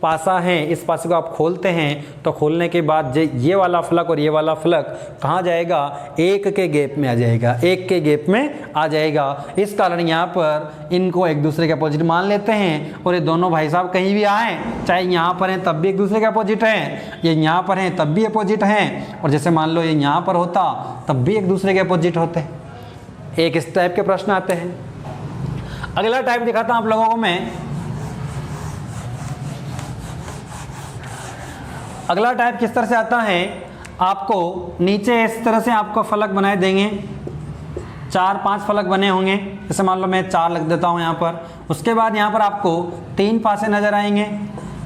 पासा है, इस पासे को आप खोलते हैं तो खोलने के बाद ये वाला फलक और ये वाला फलक कहाँ जाएगा, एक के गैप में आ जाएगा, एक के गैप में आ जाएगा। इस कारण यहाँ पर इनको एक दूसरे के अपोजिट मान लेते हैं और ये दोनों भाई साहब कहीं भी आए, चाहे यहाँ पर हैं तब भी एक दूसरे के अपोजिट हैं, ये यहाँ पर हैं तब भी अपोजिट हैं, और जैसे मान लो ये यहाँ पर होता तब भी एक दूसरे के अपोजिट होते हैं। एक इस टाइप के प्रश्न आते हैं। अगला टाइप दिखाता हूँ आप लोगों को मैं। अगला टाइप किस तरह से आता है, आपको नीचे इस तरह से आपको फलक बनाए देंगे, 4-5 फलक बने होंगे। जैसे मान लो मैं 4 लिख देता हूँ यहाँ पर। उसके बाद यहाँ पर आपको 3 पासे नज़र आएंगे,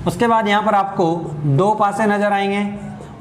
उसके बाद यहाँ पर आपको 2 पासे नज़र आएंगे,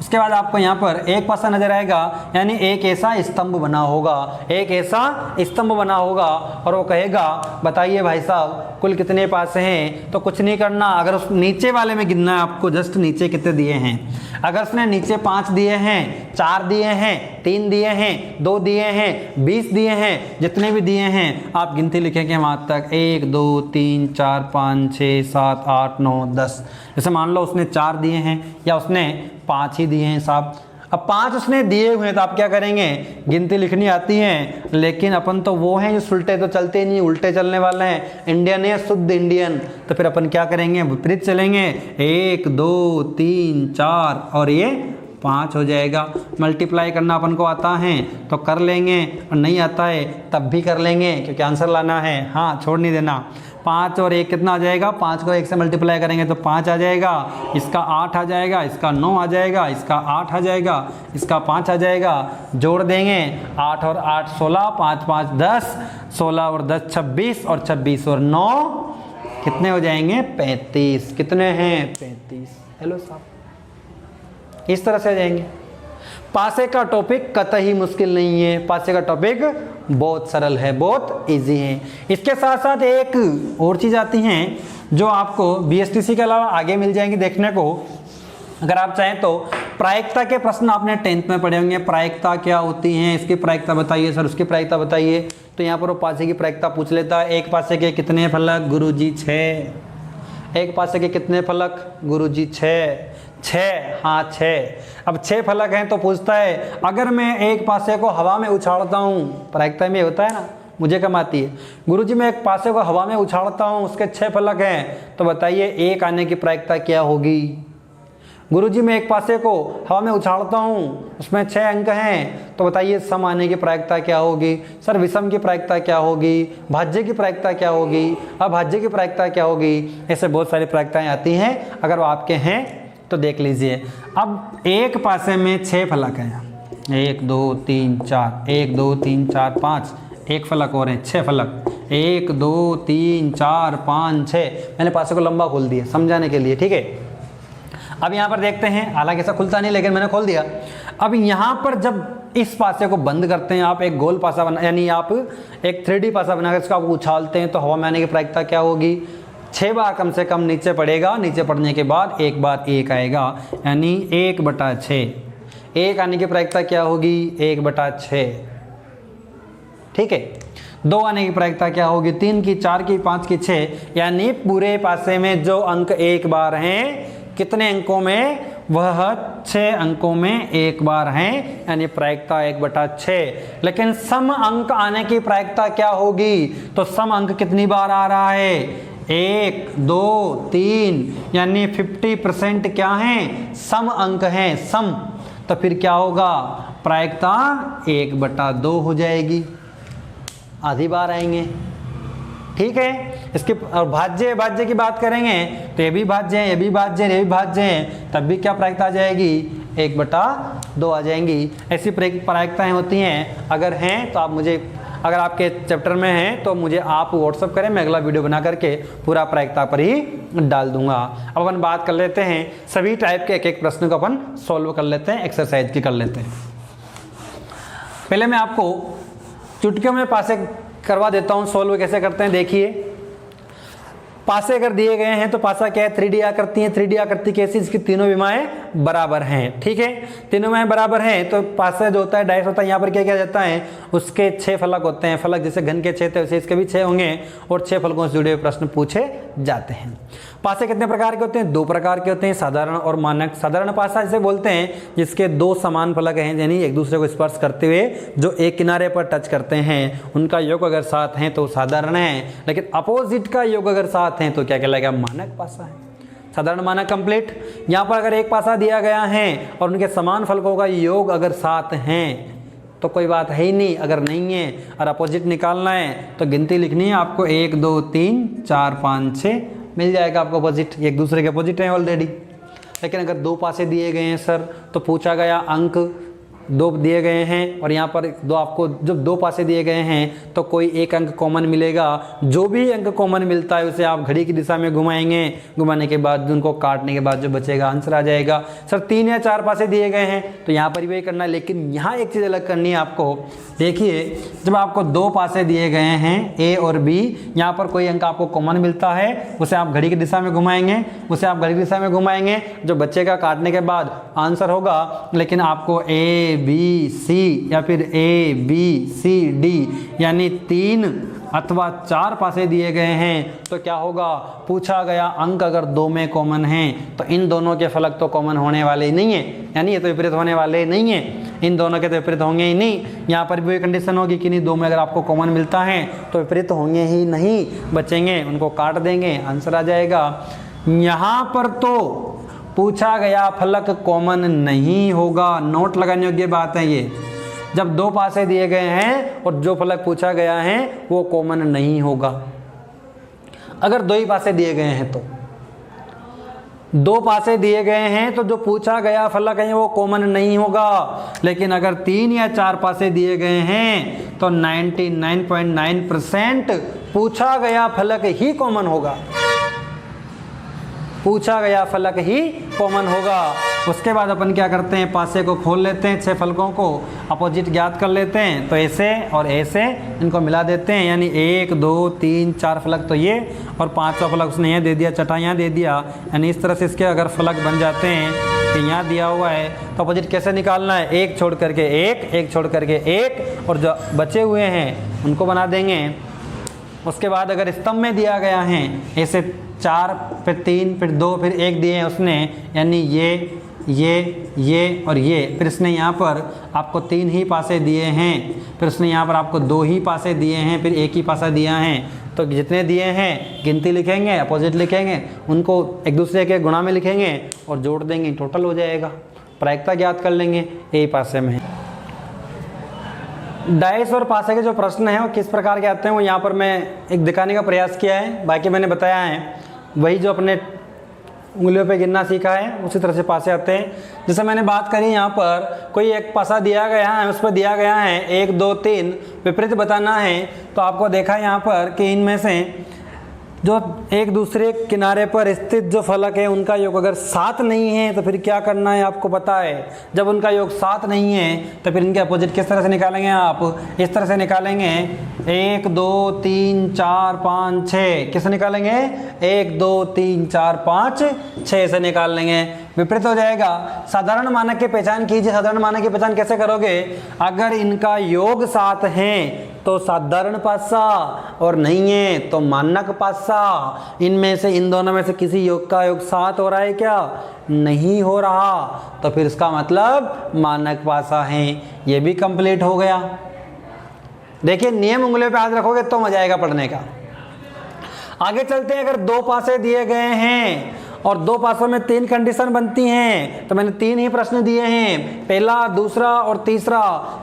उसके बाद आपको यहाँ पर 1 पासा नजर आएगा, यानी एक ऐसा स्तंभ बना होगा, एक ऐसा स्तंभ बना होगा और वो कहेगा बताइए भाई साहब कुल कितने पासे हैं। तो कुछ नहीं करना, अगर उस नीचे वाले में गिनना है आपको, जस्ट नीचे कितने दिए हैं। अगर उसने नीचे 5 दिए हैं, 4 दिए हैं, 3 दिए हैं, 2 दिए हैं, 20 दिए हैं, जितने भी दिए हैं आप गिनती लिखेंगे वहाँ तक 1 2 3 4 5 6 7 8 9 10। जैसे मान लो उसने 4 दिए हैं या उसने 5 ही दिए हैं साहब। अब 5 उसने दिए हुए हैं तो आप क्या करेंगे, गिनती लिखनी आती है, लेकिन अपन तो वो हैं जो सुलटे तो चलते नहीं, उल्टे चलने वाले हैं, इंडियन है, शुद्ध इंडियन। तो फिर अपन क्या करेंगे, विपरीत चलेंगे, 1 2 3 4 और ये 5 हो जाएगा। मल्टीप्लाई करना अपन को आता है तो कर लेंगे, और नहीं आता है तब भी कर लेंगे क्योंकि आंसर लाना है, हाँ छोड़ नहीं देना। 5 और 1 कितना आ जाएगा, 5 को 1 से मल्टीप्लाई करेंगे तो 5 आ जाएगा, इसका 8 आ जाएगा, इसका 9 आ जाएगा, इसका 8 आ जाएगा, इसका 5 आ जाएगा। जोड़ देंगे 8 और 8 16, 5 5 10, 16 और 10 26, और 26 और 9 कितने हो जाएंगे, 35। कितने हैं, 35। हेलो साहब, इस तरह से आ जाएंगे। पासे का टॉपिक कतई मुश्किल नहीं है, पासे का टॉपिक बहुत सरल है, बहुत इजी है। इसके साथ साथ एक और चीज़ आती हैं जो आपको बीएसटीसी के अलावा आगे मिल जाएंगी देखने को। अगर आप चाहें तो प्रायिकता के प्रश्न आपने 10th में पढ़े होंगे। प्रायिकता क्या होती है, इसकी प्रायिकता बताइए सर, उसकी प्रायिकता बताइए। तो यहाँ पर वो पासे की प्रायिकता पूछ लेता है। एक पासे के कितने फलक, गुरुजी 6। एक पासे के कितने फलक, गुरुजी 6। 6, हाँ 6। अब 6 फलक हैं तो पूछता है अगर मैं एक पासे को हवा में उछालता हूँ, प्रायिकता में होता है ना, मुझे कम आती है। गुरुजी मैं एक पासे को हवा में उछालता हूँ, उसके 6 फलक हैं, तो बताइए 1 आने की प्रायिकता क्या होगी। गुरुजी मैं एक पासे को हवा में उछालता हूँ, उसमें 6 अंक हैं, तो बताइए सम आने की प्रायिकता क्या होगी। सर विषम की प्रायिकता क्या होगी, भाज्य की प्रायिकता क्या होगी, अभाज्य की प्रायिकता क्या होगी। ऐसे बहुत सारी प्रायिकताएं आती हैं, अगर वो आपके हैं तो देख लीजिए। अब एक पासे में 6 फलक हैं, 1 2 3 4, 1 2 3 4 5, एक फलक और है, 6 फलक, 1 2 3 4 5 6। मैंने पासे को लंबा खोल दिया समझाने के लिए, ठीक है। अब यहाँ पर देखते हैं, हालांकि ऐसा खुलता नहीं लेकिन मैंने खोल दिया। अब यहाँ पर जब इस पासे को बंद करते हैं, आप एक गोल पासा बना, यानी आप एक 3D पासा बनाकर इसको आप उछालते हैं, तो हवा में आने की प्रायिकता क्या होगी, 6 बार कम से कम नीचे पड़ेगा। नीचे पड़ने के बाद एक बार 1 आएगा, यानी 1/6। 1 आने की प्रायिकता क्या होगी, 1/6, ठीक है। 2 आने की प्रायिकता क्या होगी, 3 की, 4 की, 5 की, 6, यानी पूरे पासे में जो अंक एक बार हैं, कितने अंकों में, वह 6 अंकों में एक बार हैं, यानी प्रायिकता 1/6। लेकिन सम अंक आने की प्रायिकता क्या होगी, तो सम अंक कितनी बार आ रहा है, 1 2 3, यानी 50% क्या है, सम अंक हैं, सम। तो फिर क्या होगा, प्रायिकता 1/2 हो जाएगी, आधी बार आएंगे, ठीक है। इसके और भाज्य भाज्य की बात करेंगे तो ये भी भाज्य है, ये भी भाज्य है, ये भी भाज्य है, तब भी क्या प्रायिकता आ जाएगी, 1/2 आ जाएंगी। ऐसी प्रायिकताएं होती हैं। अगर हैं तो आप मुझे, अगर आपके चैप्टर में हैं तो मुझे आप व्हाट्सअप करें, मैं अगला वीडियो बना करके पूरा प्रायिकता पर ही डाल दूंगा। अब अपन बात कर लेते हैं, सभी टाइप के एक एक प्रश्न को अपन सॉल्व कर लेते हैं, एक्सरसाइज की कर लेते हैं। पहले मैं आपको चुटकियों में पासे करवा देता हूं, सॉल्व कैसे करते हैं। देखिए पासे अगर दिए गए हैं तो पासा क्या है, 3D आकृति है। 3D आकृति कैसी, इसकी तीनों विमाएं बराबर हैं, ठीक है। तीनों विमाएं बराबर हैं तो पासा जो होता है, डाइस होता है, यहाँ पर क्या किया जाता है, उसके 6 फलक होते हैं। फलक जैसे घन के 6 थे वैसे इसके भी 6 होंगे, और 6 फलकों से जुड़े हुए प्रश्न पूछे जाते हैं। पासे कितने प्रकार के होते हैं, 2 प्रकार के होते हैं, साधारण और मानक। साधारण पासा जिसे बोलते हैं जिसके 2 समान फलक हैं, यानी एक दूसरे को स्पर्श करते हुए जो एक किनारे पर टच करते हैं, उनका योग अगर साथ हैं तो साधारण है, लेकिन अपोजिट का योग अगर साथ हैं तो क्या कहलाएगा, मानक पासा है। साधारण मानक कंप्लीट। यहाँ पर अगर एक पासा दिया गया है और उनके समान फलकों का योग अगर साथ हैं तो कोई बात है ही नहीं, अगर नहीं है और अपोजिट निकालना है तो गिनती लिखनी है आपको, 1 2 3 4 5 6 मिल जाएगा आपको अपोजिट, एक दूसरे के अपोजिट हैं ऑलरेडी। लेकिन अगर 2 पासे दिए गए हैं सर, तो पूछा गया अंक 2 दिए गए हैं और यहाँ पर 2, आपको जब 2 पासे दिए गए हैं तो कोई एक अंक कॉमन मिलेगा। जो भी अंक कॉमन मिलता है उसे आप घड़ी की दिशा में घुमाएंगे, घुमाने के बाद उनको काटने के बाद जो बचेगा आंसर आ जाएगा। सर 3 या 4 पासे दिए गए हैं तो यहाँ पर भी करना है, लेकिन यहाँ एक चीज़ अलग करनी है आपको। देखिए जब आपको 2 पासे दिए गए हैं ए और बी, यहाँ पर कोई अंक आपको कॉमन मिलता है, उसे आप घड़ी की दिशा में घुमाएंगे, जो बचेगा काटने के बाद आंसर होगा। लेकिन आपको ए बी सी या फिर ए बी सी डी यानी 3 अथवा 4 पासे दिए गए हैं तो क्या होगा, पूछा गया अंक अगर 2 में कॉमन हैं तो इन दोनों के फलक तो कॉमन होने वाले नहीं है, यानी ये तो विपरीत होने वाले नहीं है, इन दोनों के तो विपरीत होंगे ही नहीं। यहाँ पर भी कंडीशन होगी कि नहीं, 2 में अगर आपको कॉमन मिलता है तो विपरीत होंगे ही नहीं, बचेंगे, उनको काट देंगे, आंसर आ जाएगा। यहाँ पर तो पूछा गया फलक कॉमन नहीं होगा, नोट लगाने योग्य बात है ये। जब 2 पासे दिए गए हैं और जो फलक पूछा गया है वो कॉमन नहीं होगा। अगर 2 ही पासे दिए गए हैं तो 2 पासे दिए गए हैं तो जो पूछा गया फलक है वो कॉमन नहीं होगा। लेकिन अगर 3 या 4 पासे दिए गए हैं तो 99.9% पूछा गया फलक ही कॉमन होगा, पूछा गया फलक ही कॉमन होगा। उसके बाद अपन क्या करते हैं, पासे को खोल लेते हैं, 6 फलकों को अपोजिट ज्ञात कर लेते हैं। तो ऐसे और ऐसे इनको मिला देते हैं, यानी 1 2 3 4 फलक तो ये, और 5वां फलक उसने यहाँ दे दिया, छठा यहाँ दे दिया। यानी इस तरह से इसके अगर फलक बन जाते हैं कि यहाँ दिया हुआ है तो अपोजिट कैसे निकालना है, 1 छोड़ करके 1, 1 छोड़ करके 1, और जो बचे हुए हैं उनको बना देंगे। उसके बाद अगर स्तंभ में दिया गया है ऐसे 4 फिर 3 फिर 2 फिर 1 दिए हैं उसने, यानी ये और ये, फिर इसने यहाँ पर आपको 3 ही पासे दिए हैं, फिर उसने यहाँ पर आपको 2 ही पासे दिए हैं, फिर 1 ही पासा दिया है। तो जितने दिए हैं गिनती लिखेंगे, अपोजिट लिखेंगे, उनको एक दूसरे के गुणा में लिखेंगे और जोड़ देंगे, टोटल हो जाएगा। प्रायिकता ज्ञात कर लेंगे, यही पासे में है। डाइस और पासे के जो प्रश्न हैं वो किस प्रकार के आते हैं वो यहाँ पर मैं एक दिखाने का प्रयास किया है। बाकी मैंने बताया है वही जो अपने उंगलियों पे गिनना सीखा है उसी तरह से पासे आते हैं। जैसे मैंने बात करी यहाँ पर कोई एक पासा दिया गया है, उस पर दिया गया है 1 2 3 विपरीत बताना है। तो आपको देखा यहाँ पर कि इनमें से जो एक दूसरे किनारे पर स्थित जो फलक है उनका योग अगर 7 नहीं है तो फिर क्या करना है आपको पता है। जब उनका योग 7 नहीं है तो फिर इनके अपोजिट किस तरह से निकालेंगे आप, इस तरह से निकालेंगे 1 2 3 4 5 6, किसे निकालेंगे 1 2 3 4 5 6 से निकाल लेंगे, विपरीत हो जाएगा। साधारण मानक की पहचान कीजिए। साधारण मानक की पहचान कैसे करोगे, अगर इनका योग 7 है तो साधारण पासा, और नहीं है तो मानक पासा। इनमें से इन दोनों में से किसी योग का योग 7 हो रहा है क्या, नहीं हो रहा, तो फिर इसका मतलब मानक पासा है। ये भी कंप्लीट हो गया। देखिए नियम उंगलियों पे हाथ रखोगे तो मजा आएगा पढ़ने का। आगे चलते हैं। अगर 2 पासे दिए गए हैं और 2 पासों में 3 कंडीशन बनती हैं, तो मैंने 3 ही प्रश्न दिए हैं, पहला दूसरा और तीसरा,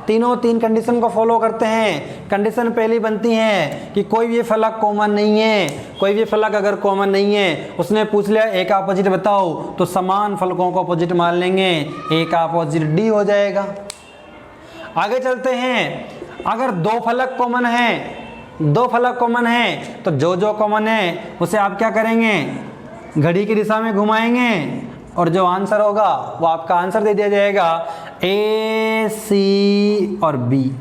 तीनों 3 कंडीशन को फॉलो करते हैं। कंडीशन पहली बनती है कि कोई भी फलक कॉमन नहीं है। कोई भी फलक अगर कॉमन नहीं है, उसने पूछ लिया ए का अपोजिट बताओ, तो समान फलकों को अपोजिट मान लेंगे, ए का अपोजिट डी हो जाएगा। आगे चलते हैं। अगर 2 फलक कॉमन है, 2 फलक कॉमन है, तो जो कॉमन है उसे आप क्या करेंगे, घड़ी की दिशा में घुमाएंगे और जो आंसर होगा वो आपका आंसर दे दिया जाएगा। ए सी और B,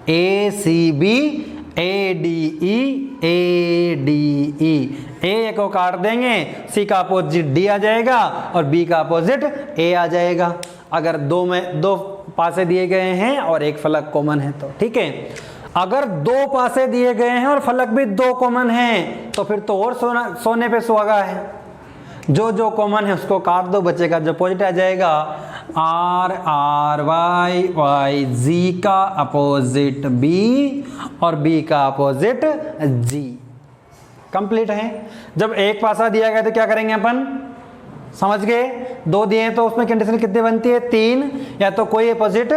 A C B, A D E, A D E, A को काट देंगे, सी का अपोजिट डी आ जाएगा और बी का अपोजिट ए आ जाएगा। अगर 2 पासे दिए गए हैं और 1 फलक कॉमन है तो ठीक है। अगर 2 पासे दिए गए हैं और फलक भी 2 कॉमन हैं तो फिर तो और सोने पे सुहागा है। जो कॉमन है उसको काट दो, बचेगा जो अपोजिट आ जाएगा। आर आर वाई वाई, जी का अपोजिट बी और बी का अपोजिट जी। कंप्लीट है। जब 1 पासा दिया गया तो क्या करेंगे अपन, समझ गए। 2 दिए तो उसमें कंडीशन कितनी बनती है, 3। या तो कोई अपोजिट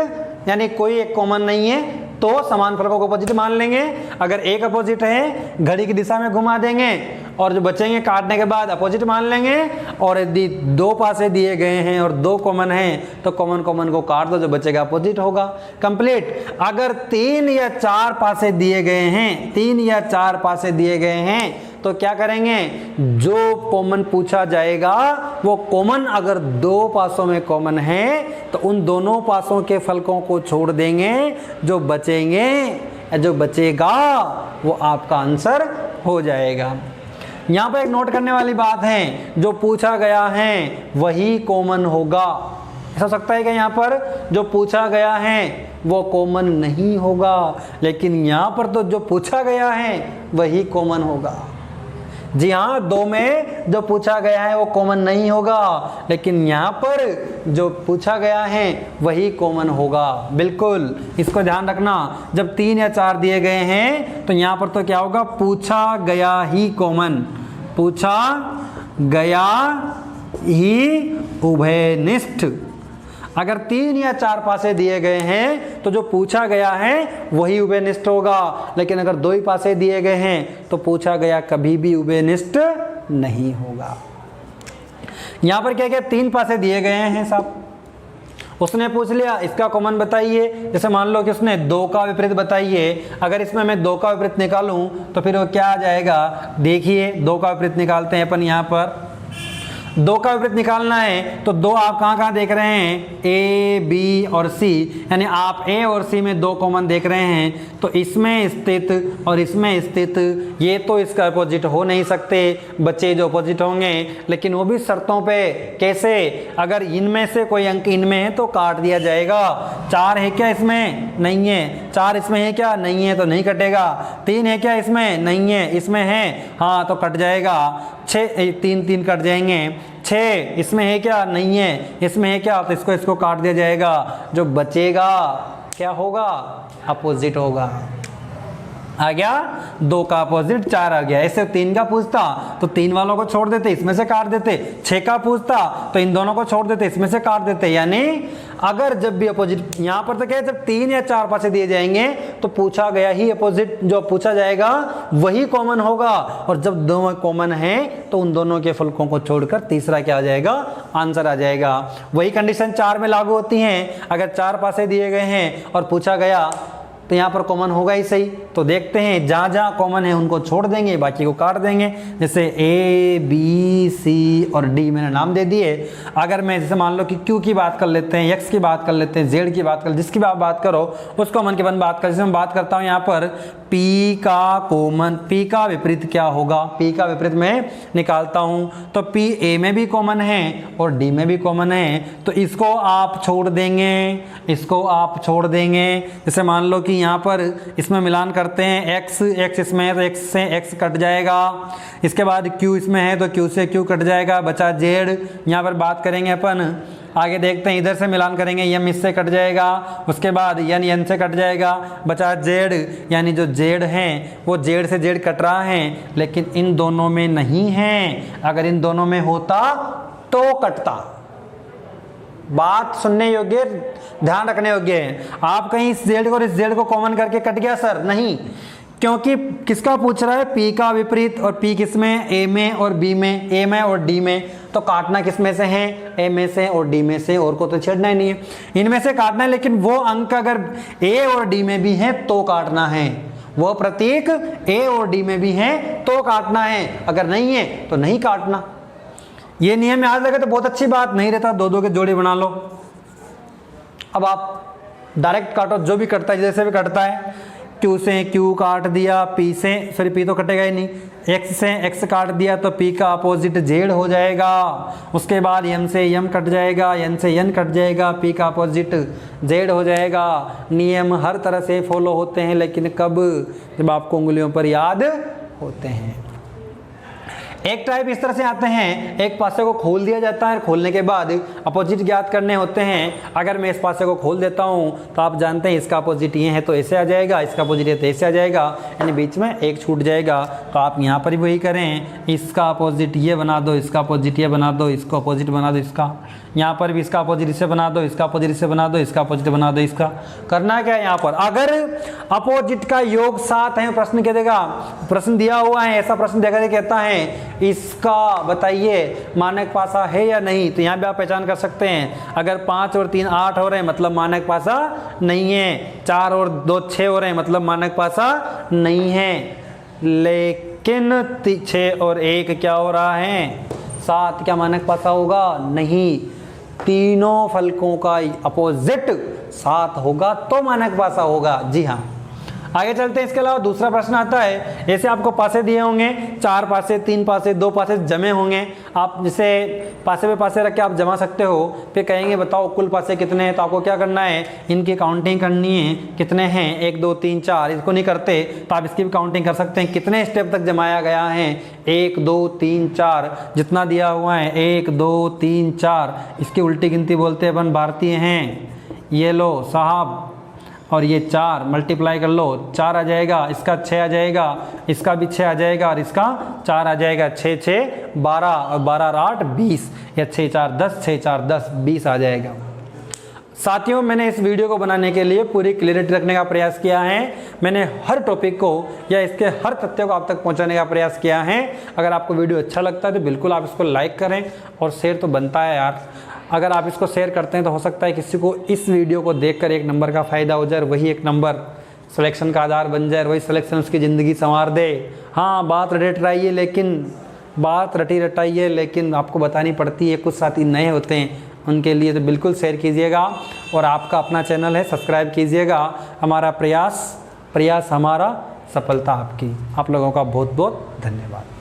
यानी कोई एक कॉमन नहीं है तो समान फलकों को अपोजिट मान लेंगे। अगर 1 अपोजिट है घड़ी की दिशा में घुमा देंगे और जो बचेंगे काटने के बाद अपोजिट मान लेंगे। और यदि 2 पासे दिए गए हैं और 2 कॉमन हैं तो कॉमन को काट दो, जो बचेगा अपोजिट होगा। कंप्लीट। अगर 3 या 4 पासे दिए गए हैं, 3 या 4 पासे दिए गए हैं तो क्या करेंगे, जो कॉमन पूछा जाएगा वो कॉमन अगर 2 पासों में कॉमन है तो उन दोनों पासों के फलकों को छोड़ देंगे, जो बचेंगे या जो बचेगा वो आपका आंसर हो जाएगा। यहाँ पर एक नोट करने वाली बात है, जो पूछा गया है वही कॉमन होगा। ऐसा हो सकता है कि यहाँ पर जो पूछा गया है वो कॉमन नहीं होगा, लेकिन यहाँ पर तो जो पूछा गया है वही कॉमन होगा। जी हाँ, 2 में जो पूछा गया है वो कॉमन नहीं होगा, लेकिन यहाँ पर जो पूछा गया है वही कॉमन होगा। बिल्कुल इसको ध्यान रखना। जब 3 या 4 दिए गए हैं तो यहाँ पर तो क्या होगा, पूछा गया ही कॉमन, पूछा गया ही उभयनिष्ठ। अगर 3 या 4 पासे दिए गए हैं तो जो पूछा गया है वही उभयनिष्ठ होगा, लेकिन अगर 2 ही पासे दिए गए हैं तो पूछा गया कभी भी उभयनिष्ठ नहीं होगा। यहां पर क्या क्या 3 पासे दिए गए हैं साहब, उसने पूछ लिया इसका कॉमन बताइए। जैसे मान लो कि उसने 2 का विपरीत बताइए, अगर इसमें मैं 2 का विपरीत निकालूं तो फिर वो क्या आ जाएगा, देखिए 2 का विपरीत निकालते हैं अपन। यहाँ पर 2 का विपरीत निकालना है तो 2 आप कहाँ कहाँ देख रहे हैं, ए बी और सी, यानी आप ए और सी में 2 कॉमन देख रहे हैं, तो इसमें स्थित और इसमें स्थित ये तो इसका अपोजिट हो नहीं सकते, बच्चे जो अपोजिट होंगे, लेकिन वो भी शर्तों पे। कैसे, अगर इनमें से कोई अंक इनमें है तो काट दिया जाएगा। 4 है क्या इसमें, नहीं है। 4 इसमें है क्या, नहीं है, तो नहीं कटेगा। 3 है क्या इसमें, नहीं है, इसमें है, हाँ तो कट जाएगा। 6 3 3 कट जाएंगे। 6 इसमें है क्या, नहीं है, इसमें है क्या, तो इसको काट दिया जाएगा। जो बचेगा क्या होगा, अपोजिट होगा। आ गया 2 का अपोजिट 4 आ गया। ऐसे 3 का पूछता तो 3 वालों को छोड़ देते, इसमें से काट देते। 6 का पूछता तो इन दोनों को छोड़ देते, इसमें से काट देते। यानी अगर जब भी अपोजिट, यहां पर तो क्या है, जब 3 या 4 पासे दिए जाएंगे तो पूछा गया ही अपोजिट जो पूछा जाएगा वही कॉमन होगा, और जब दोनों कॉमन है तो उन दोनों के फलकों को छोड़कर तीसरा क्या आ जाएगा, आंसर आ जाएगा। वही कंडीशन 4 में लागू होती है। अगर 4 पासे दिए गए हैं और पूछा गया तो यहाँ पर कॉमन होगा ही सही। तो देखते हैं, जहाँ जहाँ कॉमन है उनको छोड़ देंगे, बाकी को काट देंगे। जैसे ए बी सी और डी मैंने नाम दे दिए। अगर मैं जैसे मान लो कि क्यू की बात कर लेते हैं, एक्स की बात कर लेते हैं, जेड की बात कर, जिसकी आप बात करो उस कॉमन के बन बात कर। जैसे मैं बात करता हूँ यहाँ पर पी का कॉमन, पी का विपरीत क्या होगा, पी का विपरीत मैं निकालता हूँ तो पी ए में भी कॉमन है और डी में भी कॉमन है, तो इसको आप छोड़ देंगे, इसको आप छोड़ देंगे। जैसे मान लो कि यहाँ पर इसमें मिलान करते हैं, x इसमें है तो x से x कट जाएगा। इसके बाद q इसमें है तो q से q कट जाएगा, बचा z। यहाँ पर बात करेंगे अपन, आगे देखते हैं, इधर से मिलान करेंगे, m इससे कट जाएगा, उसके बाद n से कट जाएगा, बचा z। यानी जो z है वो z से z कट रहा है, लेकिन इन दोनों में नहीं है। अगर इन दोनों में होता तो कटता। बात सुनने योग्य, ध्यान रखने योग्य है। आप कहीं इस जेड को और इस जेड को कॉमन करके कट गया सर, नहीं, क्योंकि किसका पूछ रहा है, पी का विपरीत, और पी किसमें, ए में और बी में, ए में और डी में, तो काटना किसमें से है, ए में से और डी में से, और को तो छेड़ना ही नहीं है, इनमें से काटना है। लेकिन वो अंक अगर ए और डी में भी है तो काटना है, वो प्रतीक ए और डी में भी है तो काटना है, अगर नहीं है तो नहीं काटना। ये नियम याद रखे तो बहुत अच्छी बात, नहीं रहता 2-2 के जोड़ी बना लो। अब आप डायरेक्ट काटो, जो भी कटता है जैसे भी कटता है, Q से Q काट दिया, P से, सॉरी P तो कटेगा ही नहीं, X से X काट दिया तो P का अपोजिट Z हो जाएगा। उसके बाद M से M कट जाएगा, N से N कट जाएगा, P का अपोजिट Z हो जाएगा। नियम हर तरह से फॉलो होते हैं, लेकिन कब, जब आपको उंगलियों पर याद होते हैं। एक टाइप इस तरह से आते हैं, एक पासे को खोल दिया जाता है, खोलने के बाद अपोजिट ज्ञात करने होते हैं। अगर मैं इस पासे को खोल देता हूं तो आप जानते हैं इसका अपोजिट ये है तो ऐसे आ जाएगा, इसका अपोजिट ये तो ऐसे आ जाएगा, यानी बीच में एक छूट जाएगा। तो आप यहाँ पर भी वही करें, इसका अपोजिट ये बना दो, इसका अपोजिट ये बना दो, इसको अपोजिट बना दो इसका, यहाँ पर भी इसका अपोजिट इसे बना दो, इसका अपोजिट इसे बना दो, इसका अपोजिट बना दो इसका। करना क्या है यहाँ पर, अगर अपोजिट का योग 7 है, प्रश्न क्या देगा, प्रश्न दिया हुआ है, ऐसा प्रश्न देकर कहता है इसका बताइए मानक पासा है या नहीं, तो यहाँ भी आप पहचान कर सकते हैं। अगर 5 और 3 8 हो रहे हैं मतलब मानक पासा नहीं है, 4 और 2 6 हो रहे हैं मतलब मानक पासा नहीं है, लेकिन 6 और 1 क्या हो रहा है, 7, क्या मानक पासा होगा, नहीं। तीनों फलकों का अपोजिट 7 होगा तो मानक पासा होगा, जी हाँ। आगे चलते हैं। इसके अलावा दूसरा प्रश्न आता है, ऐसे आपको पासे दिए होंगे, 4 पासे, 3 पासे, 2 पासे जमे होंगे, आप जिसे पासे पे पासे रख के आप जमा सकते हो। फिर कहेंगे बताओ कुल पासे कितने हैं, तो आपको क्या करना है, इनकी काउंटिंग करनी है, कितने हैं, 1 2 3 4, इसको नहीं करते तो आप इसकी भी काउंटिंग कर सकते हैं, कितने स्टेप तक जमाया गया है, 1 2 3 4, जितना दिया हुआ है 1 2 3 4, इसकी उल्टी गिनती बोलते हैं अपन, भारतीय हैं, ये लो साहब, और ये 4 मल्टीप्लाई कर लो, 4 आ जाएगा, इसका 6 आ जाएगा, इसका भी 6 आ जाएगा और इसका 4 आ जाएगा, 6 6 12 और 12 8 20, या 6 4 10, 6 4 10 20 आ जाएगा। साथियों, मैंने इस वीडियो को बनाने के लिए पूरी क्लियरिटी रखने का प्रयास किया है। मैंने हर टॉपिक को या इसके हर तथ्य को आप तक पहुंचाने का प्रयास किया है। अगर आपको वीडियो अच्छा लगता है तो बिल्कुल आप इसको लाइक करें, और शेयर तो बनता है यार। अगर आप इसको शेयर करते हैं तो हो सकता है किसी को इस वीडियो को देखकर 1 नंबर का फ़ायदा हो जाए, वही 1 नंबर सिलेक्शन का आधार बन जाए, वही सिलेक्शन उसकी ज़िंदगी संवार दे। हाँ, बात रटी रटाई है, लेकिन आपको बतानी पड़ती है। कुछ साथी नए होते हैं, उनके लिए तो बिल्कुल शेयर कीजिएगा, और आपका अपना चैनल है, सब्सक्राइब कीजिएगा। हमारा प्रयास हमारा, सफलता आपकी। आप लोगों का बहुत बहुत धन्यवाद।